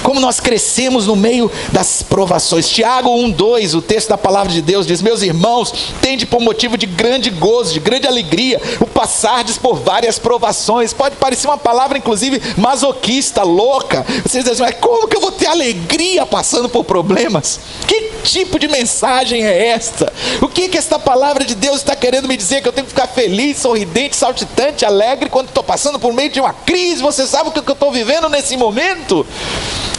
como nós crescemos no meio das provações. Tiago 1:2, o texto da palavra de Deus diz: meus irmãos, tende por motivo de grande gozo, de grande alegria, o passardes por várias provações. Pode parecer uma palavra inclusive masoquista, louca. Vocês dizem, mas como que eu vou ter alegria passando por problemas? Que tipo de mensagem é esta? O que esta palavra de Deus está querendo me dizer? Que eu tenho que ficar feliz, sorridente, saltitante, alegre quando estou passando por meio de uma crise? Você sabe o que eu estou vivendo nesse momento?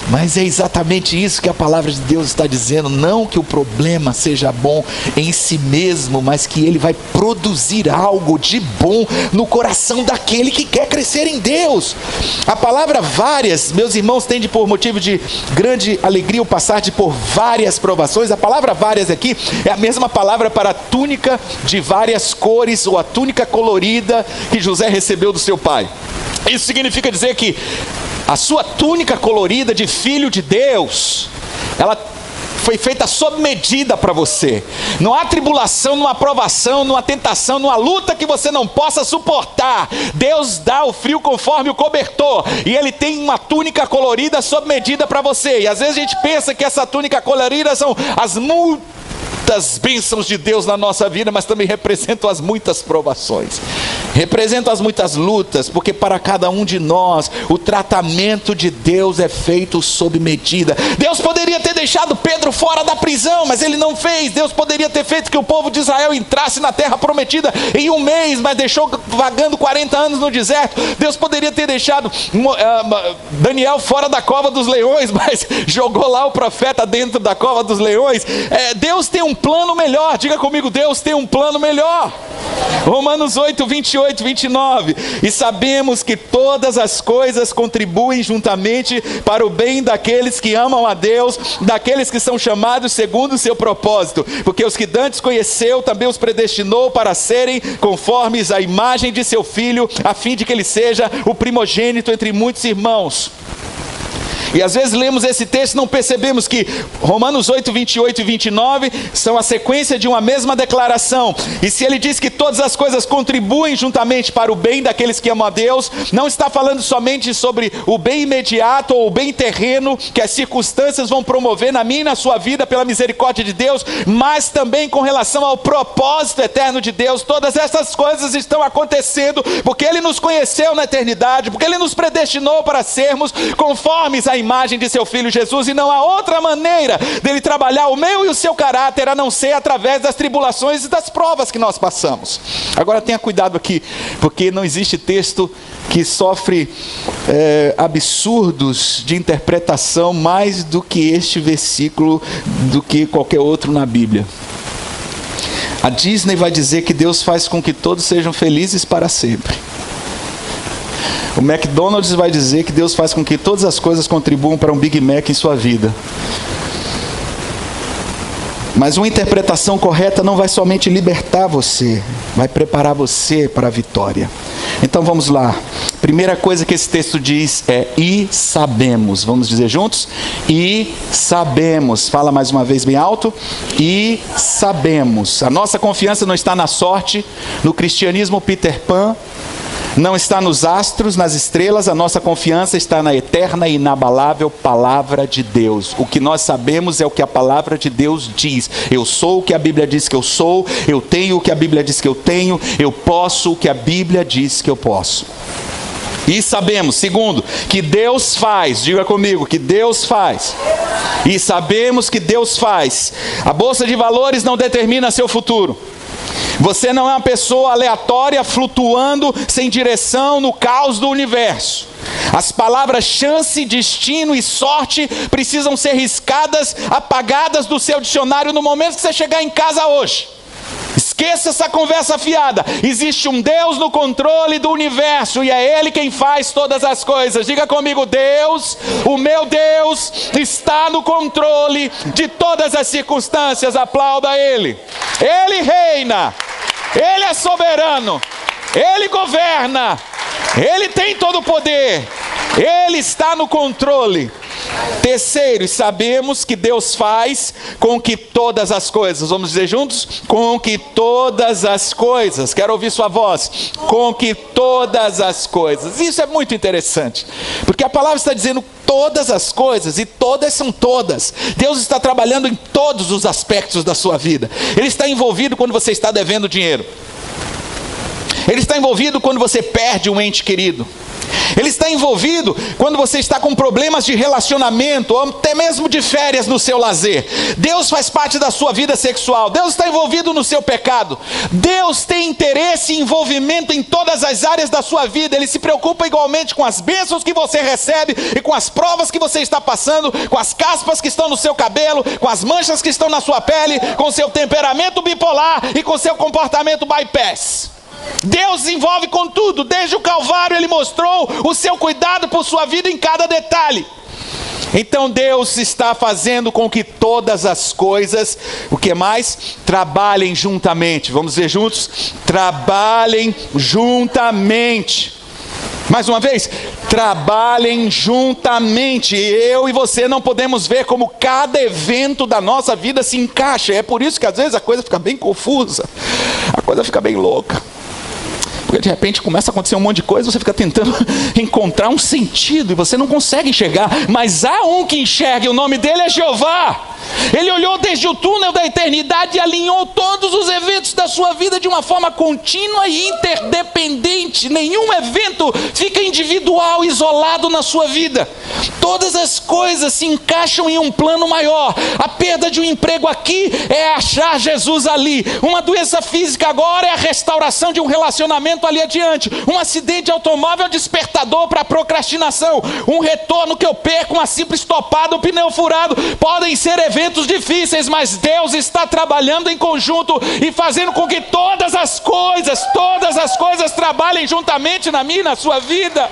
Mas é exatamente isso que a palavra de Deus está dizendo. Não que o problema seja bom em si mesmo, mas que ele vai produzir algo de bom no coração daquele que quer crescer em Deus. A palavra várias, meus irmãos, tende por motivo de grande alegria o passar de por várias provações. A palavra várias aqui é a mesma palavra para a túnica de várias cores, ou a túnica colorida que José recebeu do seu pai. Isso significa dizer que a sua túnica colorida de filho de Deus, ela foi feita sob medida para você. Não há tribulação, não há provação, não há tentação, não há luta que você não possa suportar. Deus dá o frio conforme o cobertor, e Ele tem uma túnica colorida sob medida para você. E às vezes a gente pensa que essa túnica colorida são as muitas bênçãos de Deus na nossa vida, mas também representam as muitas provações, representam as muitas lutas, porque para cada um de nós o tratamento de Deus é feito sob medida. Deus poderia ter deixado Pedro fora da prisão, mas Ele não fez. Deus poderia ter feito que o povo de Israel entrasse na terra prometida em 1 mês, mas deixou vagando 40 anos no deserto. Deus poderia ter deixado Daniel fora da cova dos leões, mas jogou lá o profeta dentro da cova dos leões. Deus tem um plano melhor. Diga comigo, Deus tem um plano melhor. Romanos 8, 28, 29. E sabemos que todas as coisas contribuem juntamente para o bem daqueles que amam a Deus, daqueles que são chamados segundo o seu propósito. Porque os que dantes conheceu, também os predestinou para serem conformes à imagem de seu Filho, a fim de que ele seja o primogênito entre muitos irmãos. E às vezes lemos esse texto e não percebemos que Romanos 8, 28 e 29 são a sequência de uma mesma declaração. E se ele diz que todas as coisas contribuem juntamente para o bem daqueles que amam a Deus, não está falando somente sobre o bem imediato ou o bem terreno que as circunstâncias vão promover na minha e na sua vida pela misericórdia de Deus, mas também com relação ao propósito eterno de Deus. Todas essas coisas estão acontecendo porque Ele nos conheceu na eternidade, porque Ele nos predestinou para sermos conformes à imagem de seu Filho Jesus, e não há outra maneira dele trabalhar o meu e o seu caráter a não ser através das tribulações e das provas que nós passamos. Agora tenha cuidado aqui, porque não existe texto que sofre absurdos de interpretação mais do que este versículo, do que qualquer outro na Bíblia. A Disney vai dizer que Deus faz com que todos sejam felizes para sempre. O McDonald's vai dizer que Deus faz com que todas as coisas contribuam para um Big Mac em sua vida. Mas uma interpretação correta não vai somente libertar você, vai preparar você para a vitória. Então vamos lá. Primeira coisa que esse texto diz é: e sabemos. Vamos dizer juntos? E sabemos. Fala mais uma vez bem alto. E sabemos. A nossa confiança não está na sorte, no cristianismo Peter Pan, não está nos astros, nas estrelas. A nossa confiança está na eterna e inabalável palavra de Deus. O que nós sabemos é o que a palavra de Deus diz. Eu sou o que a Bíblia diz que eu sou, eu tenho o que a Bíblia diz que eu tenho, eu posso o que a Bíblia diz que eu posso. E sabemos, segundo, que Deus faz. Diga comigo, que Deus faz. E sabemos que Deus faz. A bolsa de valores não determina seu futuro. Você não é uma pessoa aleatória flutuando sem direção no caos do universo. As palavras chance, destino e sorte precisam ser riscadas, apagadas do seu dicionário no momento que você chegar em casa hoje. Esqueça essa conversa fiada. Existe um Deus no controle do universo e é Ele quem faz todas as coisas. Diga comigo, Deus, o meu Deus, está no controle de todas as circunstâncias. Aplauda Ele. Ele reina, Ele é soberano, Ele governa, Ele tem todo o poder, Ele está no controle. Terceiro, e sabemos que Deus faz com que todas as coisas, vamos dizer juntos? Com que todas as coisas, quero ouvir sua voz, com que todas as coisas. Isso é muito interessante, porque a palavra está dizendo todas as coisas, e todas são todas. Deus está trabalhando em todos os aspectos da sua vida. Ele está envolvido quando você está devendo dinheiro. Ele está envolvido quando você perde um ente querido. Ele está envolvido quando você está com problemas de relacionamento, ou até mesmo de férias no seu lazer. Deus faz parte da sua vida sexual. Deus está envolvido no seu pecado. Deus tem interesse e envolvimento em todas as áreas da sua vida. Ele se preocupa igualmente com as bênçãos que você recebe e com as provas que você está passando, com as caspas que estão no seu cabelo, com as manchas que estão na sua pele, com o seu temperamento bipolar e com o seu comportamento bypass. Deus se envolve com tudo. Desde o Calvário Ele mostrou o seu cuidado por sua vida em cada detalhe. Então Deus está fazendo com que todas as coisas, o que mais? Trabalhem juntamente. Vamos ver juntos? Trabalhem juntamente. Mais uma vez, trabalhem juntamente. Eu e você não podemos ver como cada evento da nossa vida se encaixa. É por isso que às vezes a coisa fica bem confusa, a coisa fica bem louca. Porque de repente começa a acontecer um monte de coisa, você fica tentando encontrar um sentido e você não consegue enxergar. Mas há um que enxerga, e o nome dele é Jeová. Ele olhou desde o túnel da eternidade e alinhou todos os eventos da sua vida de uma forma contínua e interdependente. Nenhum evento fica individual, isolado na sua vida. Todas as coisas se encaixam em um plano maior. A perda de um emprego aqui é achar Jesus ali. Uma doença física agora é a restauração de um relacionamento ali adiante. Um acidente de automóvel é despertador para a procrastinação. Um retorno que eu perco, uma simples topada, um pneu furado, podem ser eventos difíceis, mas Deus está trabalhando em conjunto e fazendo com que todas as coisas trabalhem juntamente na minha e na sua vida.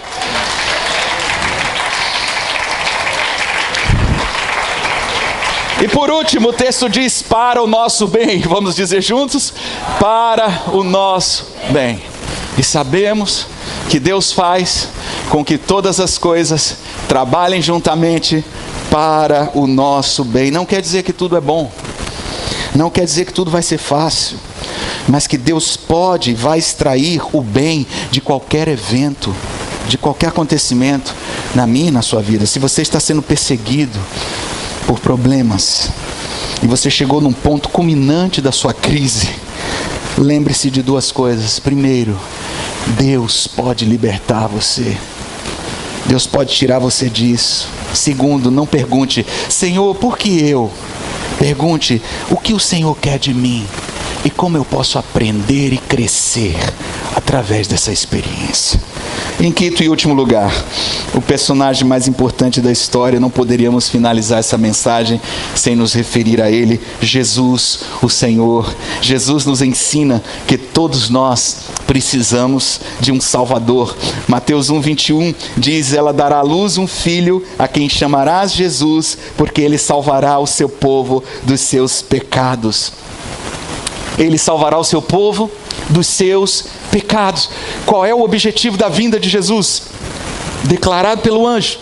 E por último, o texto diz: para o nosso bem. Vamos dizer juntos? Para o nosso bem. E sabemos que Deus faz com que todas as coisas trabalhem juntamente para o nosso bem. Não quer dizer que tudo é bom, não quer dizer que tudo vai ser fácil, mas que Deus pode e vai extrair o bem de qualquer evento, de qualquer acontecimento na minha e na sua vida. Se você está sendo perseguido por problemas e você chegou num ponto culminante da sua crise, lembre-se de duas coisas. Primeiro, Deus pode libertar você. Deus pode tirar você disso. Segundo, não pergunte: Senhor, por que eu? Pergunte: o que o Senhor quer de mim? E como eu posso aprender e crescer através dessa experiência? Em quinto e último lugar, o personagem mais importante da história, não poderíamos finalizar essa mensagem sem nos referir a ele: Jesus, o Senhor. Jesus nos ensina que todos nós precisamos de um Salvador. Mateus 1:21 diz: ela dará à luz um filho, a quem chamarás Jesus, porque ele salvará o seu povo dos seus pecados. Ele salvará o seu povo dos seus pecados. Qual é o objetivo da vinda de Jesus? Declarado pelo anjo.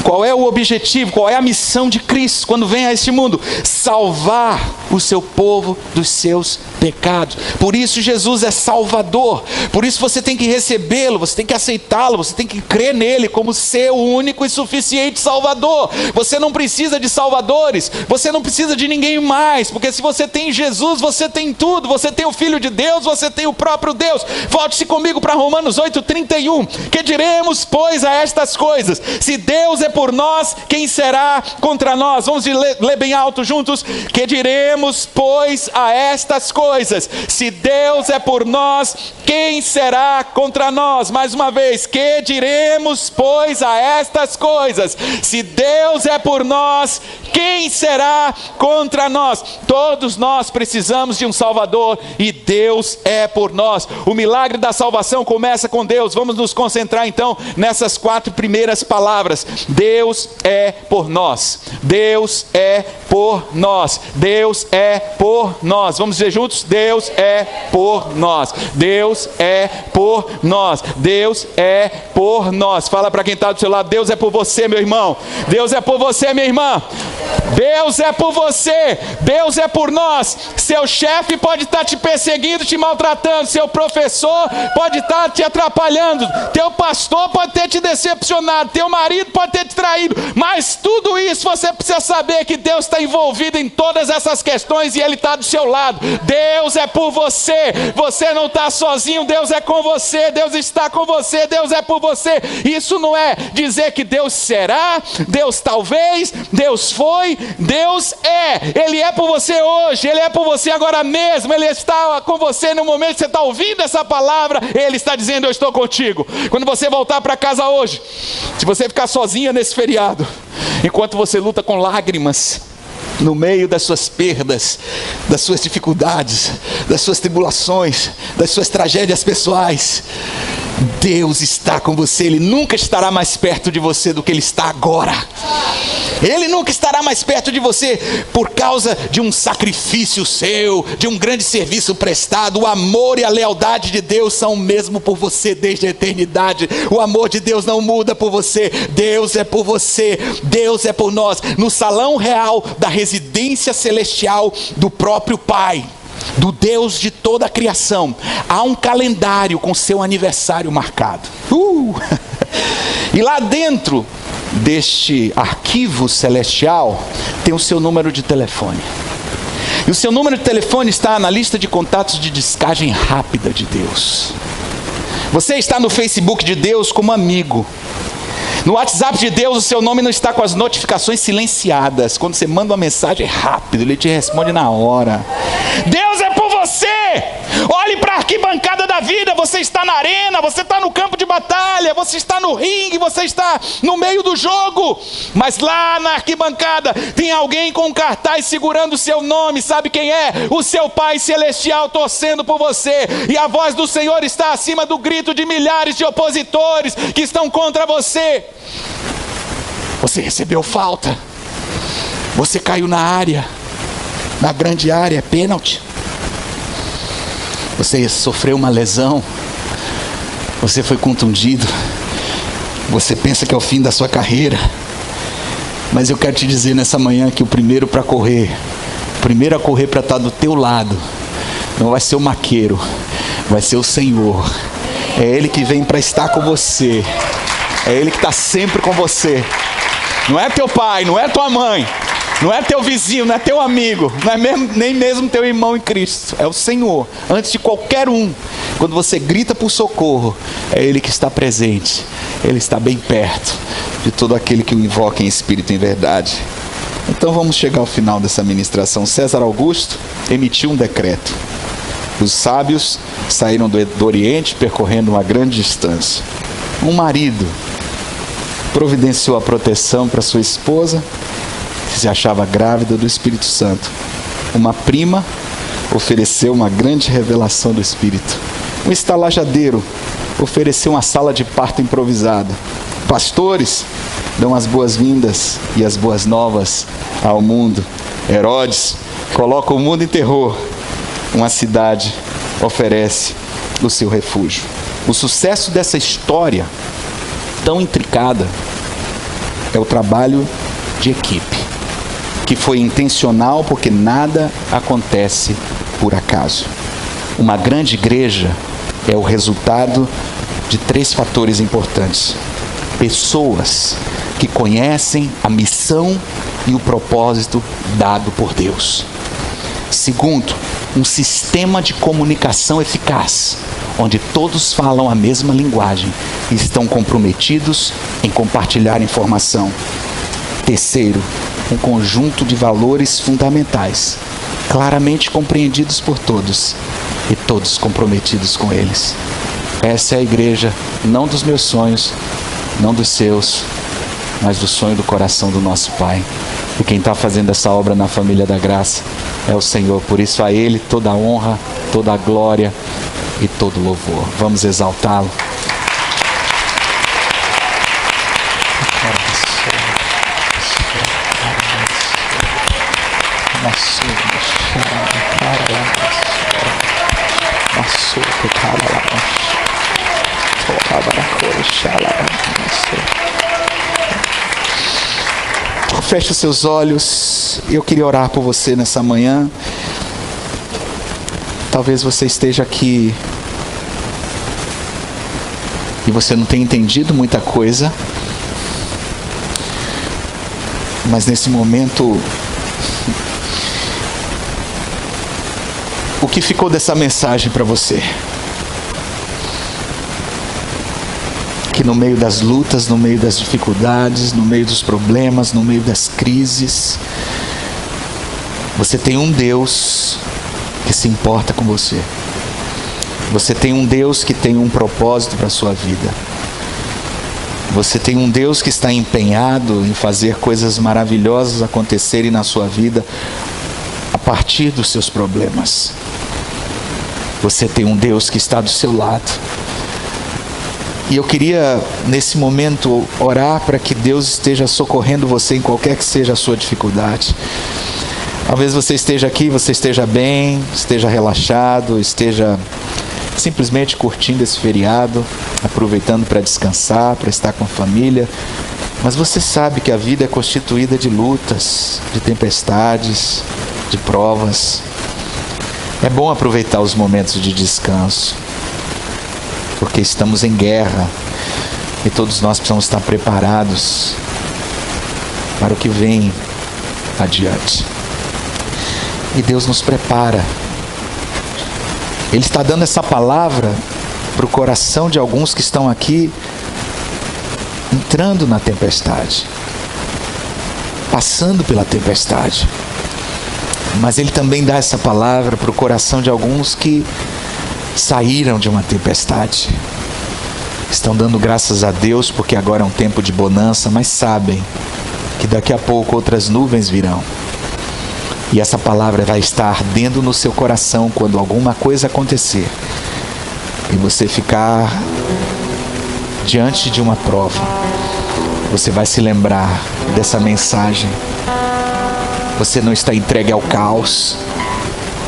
Qual é o objetivo, qual é a missão de Cristo quando vem a este mundo? Salvar o seu povo dos seus pecados. Por isso Jesus é Salvador. Por isso você tem que recebê-lo, você tem que aceitá-lo, você tem que crer nele como seu único e suficiente Salvador. Você não precisa de salvadores, você não precisa de ninguém mais, porque se você tem Jesus, você tem tudo. Você tem o Filho de Deus, você tem o próprio Deus. Volte-se comigo para Romanos 8:31. Que diremos, pois, a estas coisas? Se Deus é por nós, quem será contra nós? Vamos ler bem alto juntos. Que diremos, pois, a estas coisas? Se Deus é por nós, quem será contra nós? Mais uma vez. Que diremos, pois, a estas coisas? Se Deus é por nós, quem será contra nós? Todos nós precisamos de um Salvador e Deus é por nós. O milagre da salvação começa com Deus. Vamos nos concentrar então nessas 4 primeiras palavras. Deus é por nós. Deus é por nós. Deus é por nós. Vamos dizer juntos? Deus é por nós. Deus é por nós. Deus é por por nós. Fala para quem está do seu lado: Deus é por você, meu irmão. Deus é por você, minha irmã. Deus é por você, Deus é por nós. Seu chefe pode estar te perseguindo, te maltratando, seu professor pode estar te atrapalhando, teu pastor pode ter te decepcionado, teu marido pode ter te traído, mas tudo isso você precisa saber que Deus está envolvido em todas essas questões e Ele está do seu lado. Deus é por você, você não está sozinho, Deus é com você, Deus está com você, Deus é por você. Isso não é dizer que Deus será, Deus talvez, Deus foi. Deus é, Ele é por você hoje, Ele é por você agora mesmo, Ele está com você no momento que você está ouvindo essa palavra, Ele está dizendo: eu estou contigo. Quando você voltar para casa hoje, se você ficar sozinha nesse feriado, enquanto você luta com lágrimas, no meio das suas perdas, das suas dificuldades, das suas tribulações, das suas tragédias pessoais, Deus está com você. Ele nunca estará mais perto de você do que Ele está agora. Ele nunca estará mais perto de você por causa de um sacrifício seu, de um grande serviço prestado. O amor e a lealdade de Deus são o mesmo por você desde a eternidade. O amor de Deus não muda por você. Deus é por você, Deus é por nós. No salão real da residência celestial do próprio Pai, do Deus de toda a criação, há um calendário com seu aniversário marcado. E lá dentro deste arquivo celestial tem o seu número de telefone. E o seu número de telefone está na lista de contatos de descagem rápida de Deus. Você está no Facebook de Deus como amigo. No WhatsApp de Deus, o seu nome não está com as notificações silenciadas. Quando você manda uma mensagem, é rápido, Ele te responde na hora. Deus é por você. Olhe para a arquibancada da vida. Você está na arena, você está no campo de batalha, você está no ringue, você está no meio do jogo. Mas lá na arquibancada tem alguém com um cartaz segurando o seu nome. Sabe quem é? O seu Pai Celestial torcendo por você. E a voz do Senhor está acima do grito de milhares de opositores que estão contra você. Você recebeu falta, você caiu na área, na grande área, é pênalti. Você sofreu uma lesão, você foi contundido, você pensa que é o fim da sua carreira. Mas eu quero te dizer nessa manhã que o primeiro a correr para estar do teu lado, não vai ser o maqueiro, vai ser o Senhor. É Ele que vem para estar com você. É Ele que está sempre com você. Não é teu pai, não é tua mãe, não é teu vizinho, não é teu amigo, não é nem mesmo teu irmão em Cristo. É o Senhor, antes de qualquer um. Quando você grita por socorro, é Ele que está presente. Ele está bem perto de todo aquele que o invoca em espírito e em verdade. Então vamos chegar ao final dessa ministração. César Augusto emitiu um decreto. Os sábios saíram do Oriente percorrendo uma grande distância. Um marido providenciou a proteção para sua esposa, que se achava grávida do Espírito Santo. Uma prima ofereceu uma grande revelação do Espírito. Um estalajadeiro ofereceu uma sala de parto improvisada. Pastores dão as boas-vindas e as boas novas ao mundo. Herodes coloca o mundo em terror. Uma cidade oferece o seu refúgio. O sucesso dessa história tão intricada é o trabalho de equipe, que foi intencional, porque nada acontece por acaso. Uma grande igreja é o resultado de 3 fatores importantes: pessoas que conhecem a missão e o propósito dado por Deus. Segundo, um sistema de comunicação eficaz, onde todos falam a mesma linguagem e estão comprometidos em compartilhar informação. Terceiro, um conjunto de valores fundamentais, claramente compreendidos por todos e todos comprometidos com eles. Essa é a igreja, não dos meus sonhos, não dos seus, mas do sonho do coração do nosso Pai. E quem está fazendo essa obra na família da graça é o Senhor. Por isso a Ele toda a honra, toda a glória e todo o louvor. Vamos exaltá-lo. Feche os seus olhos. Eu queria orar por você nessa manhã. Talvez você esteja aqui e você não tenha entendido muita coisa, mas nesse momento, o que ficou dessa mensagem para você? Que no meio das lutas, no meio das dificuldades, no meio dos problemas, no meio das crises, você tem um Deus que se importa com você. Você tem um Deus que tem um propósito para a sua vida. Você tem um Deus que está empenhado em fazer coisas maravilhosas acontecerem na sua vida a partir dos seus problemas. Você tem um Deus que está do seu lado. E eu queria, nesse momento, orar para que Deus esteja socorrendo você em qualquer que seja a sua dificuldade. Talvez você esteja aqui, você esteja bem, esteja relaxado, esteja simplesmente curtindo esse feriado, aproveitando para descansar, para estar com a família. Mas você sabe que a vida é constituída de lutas, de tempestades, de provas. É bom aproveitar os momentos de descanso, porque estamos em guerra e todos nós precisamos estar preparados para o que vem adiante. E Deus nos prepara. Ele está dando essa palavra para o coração de alguns que estão aqui entrando na tempestade, passando pela tempestade. Mas Ele também dá essa palavra para o coração de alguns que saíram de uma tempestade. Estão dando graças a Deus porque agora é um tempo de bonança, mas sabem que daqui a pouco outras nuvens virão. E essa palavra vai estar ardendo no seu coração quando alguma coisa acontecer e você ficar diante de uma prova. Você vai se lembrar dessa mensagem. Você não está entregue ao caos.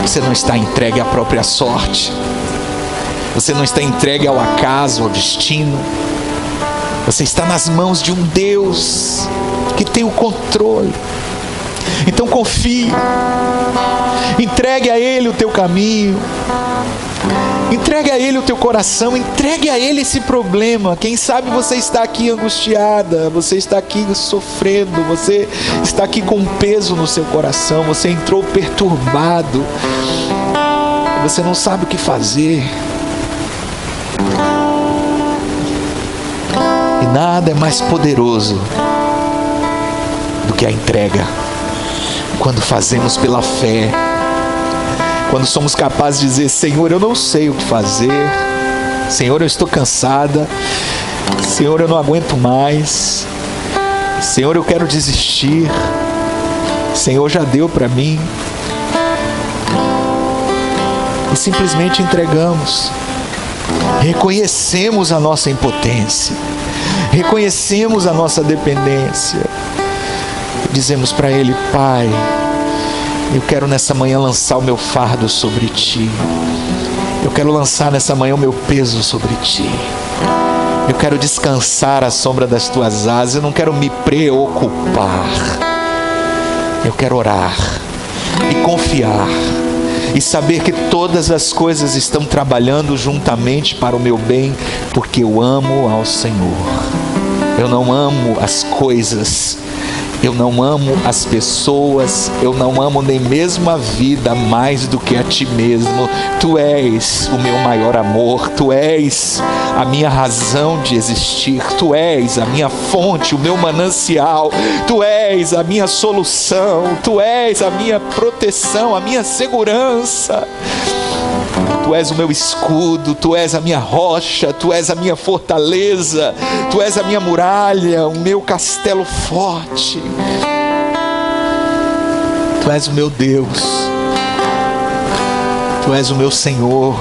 Você não está entregue à própria sorte. Você não está entregue ao acaso, ao destino. Você está nas mãos de um Deus que tem o controle. Então confie, entregue a Ele o teu caminho, entregue a Ele o teu coração, entregue a Ele esse problema. Quem sabe você está aqui angustiada, você está aqui sofrendo, você está aqui com um peso no seu coração, você entrou perturbado, você não sabe o que fazer. E nada é mais poderoso do que a entrega. Quando fazemos pela fé, quando somos capazes de dizer: Senhor, eu não sei o que fazer, Senhor, eu estou cansada, Senhor, eu não aguento mais, Senhor, eu quero desistir, Senhor, já deu para mim. E simplesmente entregamos, reconhecemos a nossa impotência, reconhecemos a nossa dependência. Dizemos para Ele: Pai, eu quero nessa manhã lançar o meu fardo sobre Ti. Eu quero lançar nessa manhã o meu peso sobre Ti. Eu quero descansar à sombra das Tuas asas. Eu não quero me preocupar. Eu quero orar e confiar e saber que todas as coisas estão trabalhando juntamente para o meu bem, porque eu amo ao Senhor. Eu não amo as coisas, eu não amo as pessoas, eu não amo nem mesmo a vida mais do que a Ti mesmo. Tu és o meu maior amor, Tu és a minha razão de existir, Tu és a minha fonte, o meu manancial, Tu és a minha solução, Tu és a minha proteção, a minha segurança. Tu és o meu escudo, Tu és a minha rocha, Tu és a minha fortaleza, Tu és a minha muralha, o meu castelo forte. Tu és o meu Deus, Tu és o meu Senhor.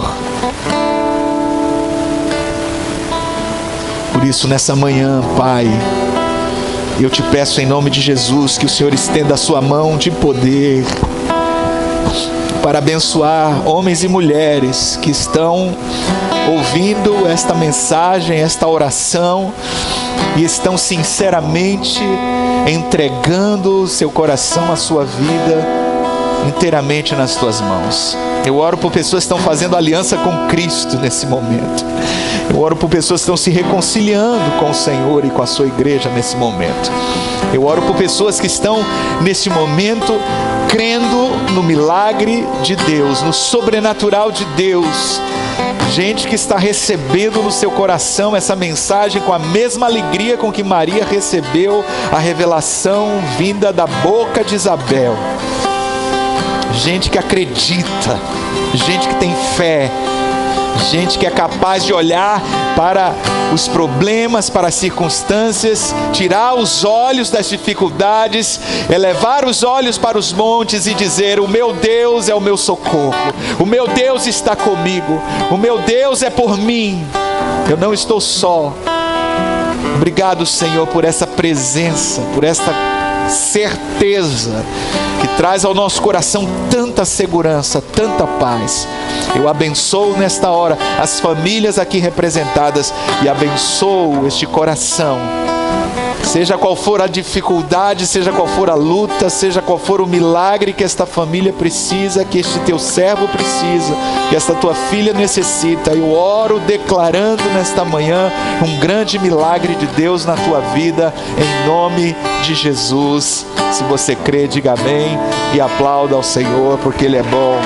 Por isso, nessa manhã, Pai, eu Te peço em nome de Jesus que o Senhor estenda a Sua mão de poder para abençoar homens e mulheres que estão ouvindo esta mensagem, esta oração, e estão sinceramente entregando o seu coração, a sua vida inteiramente nas tuas mãos. Eu oro por pessoas que estão fazendo aliança com Cristo nesse momento. Eu oro por pessoas que estão se reconciliando com o Senhor e com a sua igreja nesse momento. Eu oro por pessoas que estão nesse momento crendo no milagre de Deus, no sobrenatural de Deus. Gente que está recebendo no seu coração essa mensagem com a mesma alegria com que Maria recebeu a revelação vinda da boca de Isabel. Gente que acredita, gente que tem fé, gente que é capaz de olhar para os problemas, para as circunstâncias, tirar os olhos das dificuldades, elevar os olhos para os montes e dizer: o meu Deus é o meu socorro, o meu Deus está comigo, o meu Deus é por mim, eu não estou só. Obrigado, Senhor, por essa presença, por esta certeza que traz ao nosso coração tanta segurança, tanta paz. Eu abençoo nesta hora as famílias aqui representadas e abençoo este coração. Seja qual for a dificuldade, seja qual for a luta, seja qual for o milagre que esta família precisa, que este teu servo precisa, que esta tua filha necessita, eu oro declarando nesta manhã um grande milagre de Deus na tua vida, em nome de Jesus. Se você crê, diga amém e aplauda ao Senhor, porque Ele é bom.